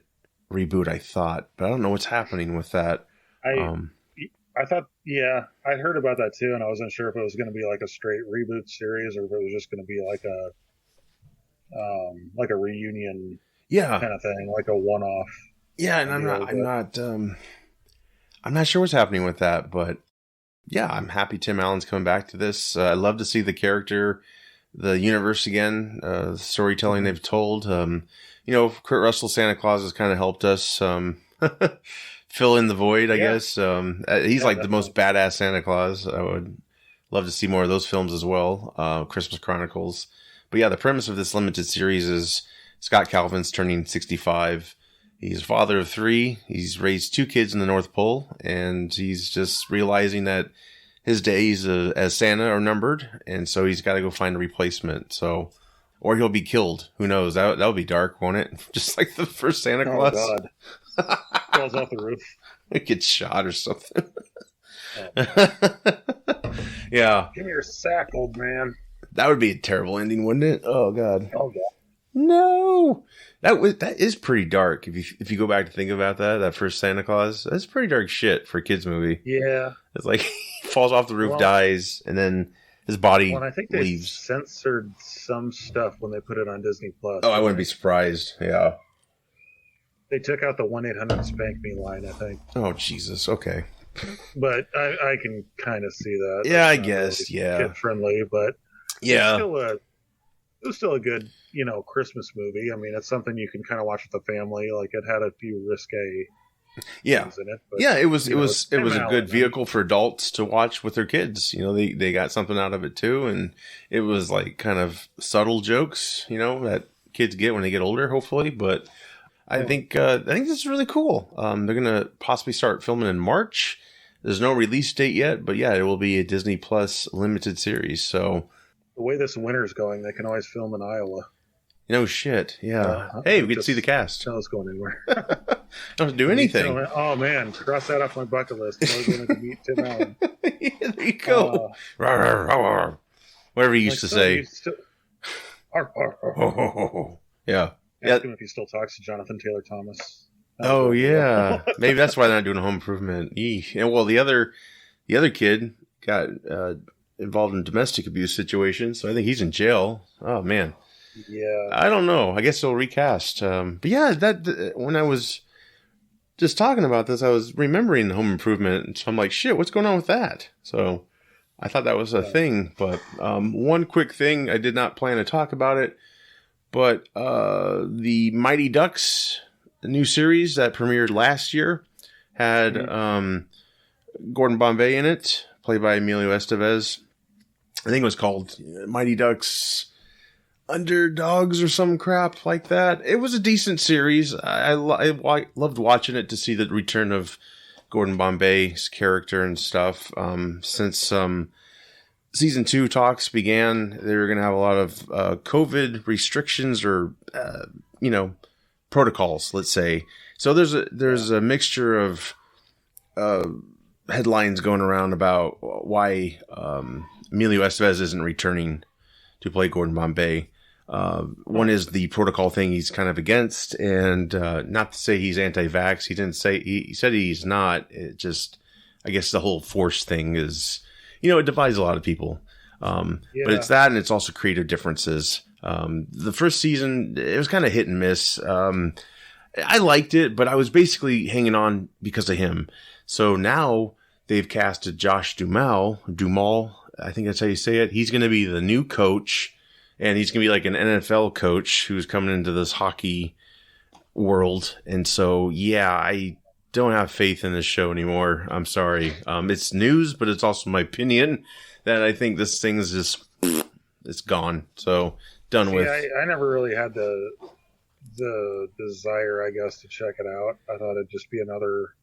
reboot, I thought, but I don't know what's happening with that. I thought, I'd heard about that too, and I wasn't sure if it was going to be like a straight reboot series or if it was just going to be like a reunion kind of thing, like a one-off. Yeah, and I'm not sure what's happening with that, but yeah, I'm happy Tim Allen's coming back to this. I love to see the character, the universe again, the storytelling they've told. Kurt Russell Santa Claus has kind of helped us fill in the void, I guess. He's like the most badass Santa Claus. I would love to see more of those films as well. Christmas Chronicles. But yeah, the premise of this limited series is Scott Calvin's turning 65. He's a father of 3. He's raised 2 kids in the North Pole, and he's just realizing that his days as Santa are numbered, and so he's got to go find a replacement. So, or he'll be killed. Who knows? That'll be dark, won't it? Just like the first Santa Claus. Oh God! Falls off the roof. It gets shot or something. Oh. Yeah. Give me your sack, old man. That would be a terrible ending, wouldn't it? Oh God. Oh God. No. That is pretty dark. If you go back to think about that first Santa Claus, that's pretty dark shit for a kids movie. Yeah. It's like he falls off the roof, dies, and then his body leaves. I think they censored some stuff when they put it on Disney Plus. Oh, I wouldn't be surprised. Yeah. They took out the 1-800-SPANK-ME line, I think. Oh, Jesus. Okay. But I can kind of see that. Yeah, I guess. Really kid friendly, but yeah, it was still a good, Christmas movie. I mean, it's something you can kind of watch with the family. Like, it had a few risque Yeah, things in it. But, yeah, it was a Allen, good vehicle for adults to watch with their kids. You know, they got something out of it too, and it was like kind of subtle jokes, you know, that kids get when they get older, hopefully. But I think this is really cool. They're gonna possibly start filming in March. There's no release date yet, but yeah, it will be a Disney Plus limited series. So the way this winter's going, they can always film in Iowa. No shit. Yeah. Hey, we get to see the cast. No, it's going anywhere. Don't do anything. Oh man, cross that off my bucket list. I'm going to meet Tim Allen. Yeah, there you go. Whatever he used to say. Yeah. Ask him if he still talks to Jonathan Taylor Thomas. Oh yeah, maybe that's why they're not doing a Home Improvement. And well, the other kid got involved in domestic abuse situation, so I think he's in jail. Oh man. Yeah. I don't know. I guess they'll recast. But yeah, that when I was just talking about this, I was remembering Home Improvement. So I'm like, shit, what's going on with that? So I thought that was a thing. But one quick thing, I did not plan to talk about it, but the Mighty Ducks, the new series that premiered last year, had Gordon Bombay in it, played by Emilio Estevez. I think it was called Mighty Ducks Underdogs or some crap like that. It was a decent series. I loved watching it to see the return of Gordon Bombay's character and stuff. Since season 2 talks began, they were going to have a lot of COVID restrictions or protocols, let's say. So there's a mixture of headlines going around about why Emilio Estevez isn't returning to play Gordon Bombay. One is the protocol thing he's kind of against, and not to say he's anti-vax. He didn't say, he said he's not. It just, I guess the whole force thing is, it divides a lot of people. But it's that, and it's also creative differences. The first season, it was kind of hit and miss. I liked it, but I was basically hanging on because of him. So now they've casted Josh Duhamel, I think that's how you say it. He's going to be the new coach. And he's going to be like an NFL coach who's coming into this hockey world. And so, yeah, I don't have faith in this show anymore. I'm sorry. It's news, but it's also my opinion that I think this thing is just, it's gone. So, done with. I never really had the desire, I guess, to check it out. I thought it'd just be another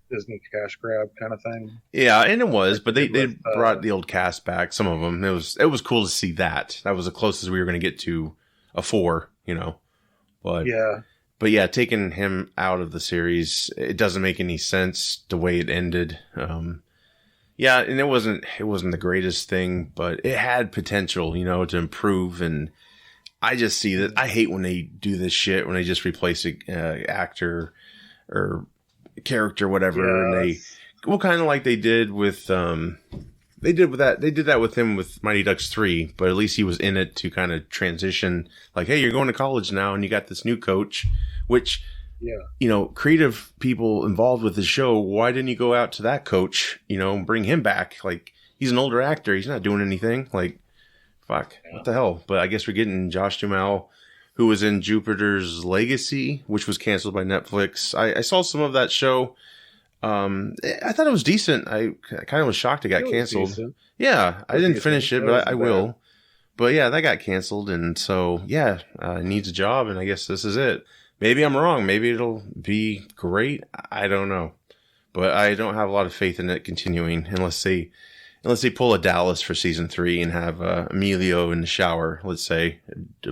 Disney cash grab kind of thing. Yeah, and it was, but they brought the old cast back. Some of them, it was cool to see that. That was the closest we were going to get to a 4, But yeah, taking him out of the series, it doesn't make any sense the way it ended. Yeah, and it wasn't the greatest thing, but it had potential, to improve. And I just see that I hate when they do this shit when they just replace a actor or character, whatever, and they kind of like they did with they did that with him with Mighty Ducks 3, but at least he was in it to kind of transition, like, hey, you're going to college now and you got this new coach, which creative people involved with the show, why didn't you go out to that coach, and bring him back? Like, he's an older actor, he's not doing anything, like, fuck, what the hell? But I guess we're getting Josh Duhamel, who was in Jupiter's Legacy, which was canceled by Netflix. I saw some of that show. I thought it was decent. I kind of was shocked it got canceled. Decent. Yeah, I didn't finish it, but I will. But yeah, that got canceled, and so yeah, needs a job, and I guess this is it. Maybe I'm wrong. Maybe it'll be great. I don't know, but I don't have a lot of faith in it continuing unless they pull a Dallas for season 3 and have Emilio in the shower, let's say,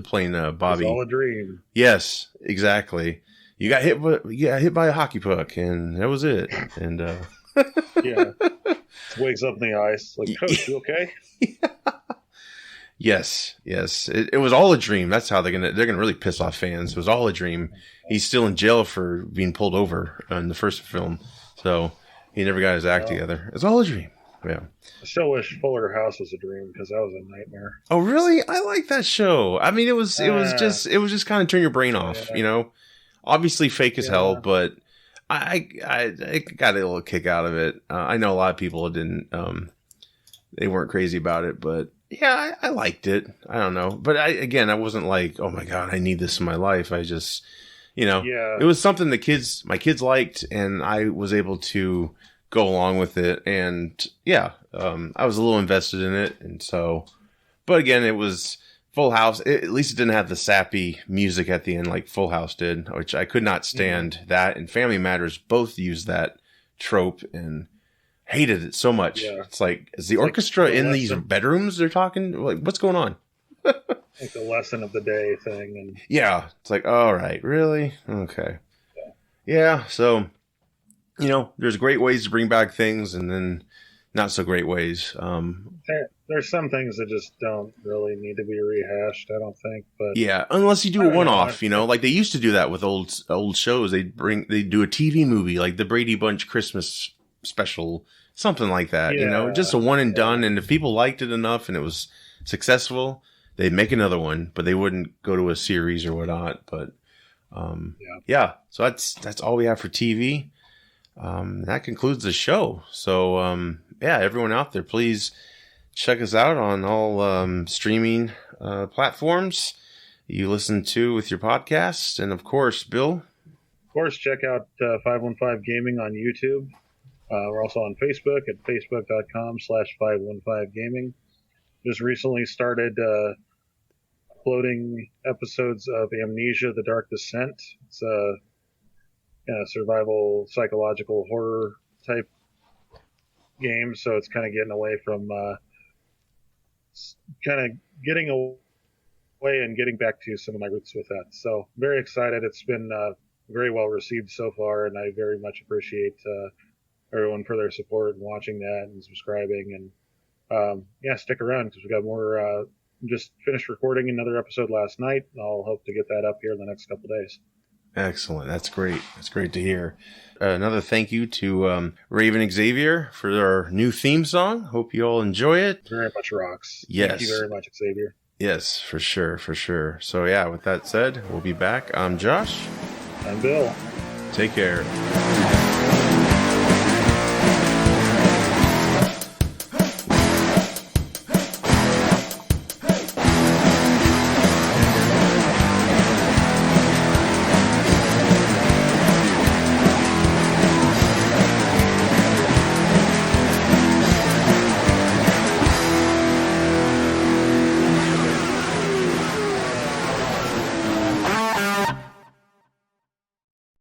playing Bobby. It's all a dream. Yes, exactly. You got hit by a hockey puck, and that was it. And wakes up in the ice like, Coach, you okay? Yes. It was all a dream. That's how they're gonna really piss off fans. It was all a dream. He's still in jail for being pulled over in the first film, so he never got his act together. It's all a dream. Yeah. I still wish Fuller House was a dream because that was a nightmare. Oh, really? I like that show. I mean, it was just kind of turn your brain off, Obviously fake as hell, but I got a little kick out of it. I know a lot of people didn't, they weren't crazy about it, but yeah, I liked it. I don't know. But I wasn't like, oh my God, I need this in my life. It was something my kids liked, and I was able to go along with it. And I was a little invested in it. And so, but again, it was Full House. At least it didn't have the sappy music at the end like Full House did, which I could not stand. That and Family Matters both used that trope and hated it so much. Yeah. It's like, is the orchestra in these bedrooms they're talking? Like, what's going on? Like the lesson of the day thing. And yeah, it's like, all right, really? Okay. Yeah, so, there's great ways to bring back things and then not so great ways. There's some things that just don't really need to be rehashed, I don't think. But yeah, unless you do a one-off, like they used to do that with old shows. They do a TV movie, like the Brady Bunch Christmas special, something like that. Just a one and done. And if people liked it enough and it was successful, they'd make another one, but they wouldn't go to a series or whatnot. But so that's all we have for TV. That concludes the show. So everyone out there, please check us out on all streaming platforms you listen to with your podcast. And of course, Bill. Of course, check out 515 Gaming on YouTube. We're also on Facebook at facebook.com/515gaming. Just recently started uploading episodes of Amnesia: The Dark Descent. It's a survival psychological horror type game, so it's kind of getting away from getting away and getting back to some of my roots with that. So very excited. It's been very well received so far, and I very much appreciate everyone for their support and watching that and subscribing. And stick around because we got more. Just finished recording another episode last night. I'll hope to get that up here in the next couple of days. Excellent. That's great. That's great to hear. Another thank you to Raven Xavier for our new theme song. Hope you all enjoy it. Very much rocks. Yes. Thank you very much, Xavier. Yes, for sure. For sure. So with that said, we'll be back. I'm Josh. I'm Bill. Take care.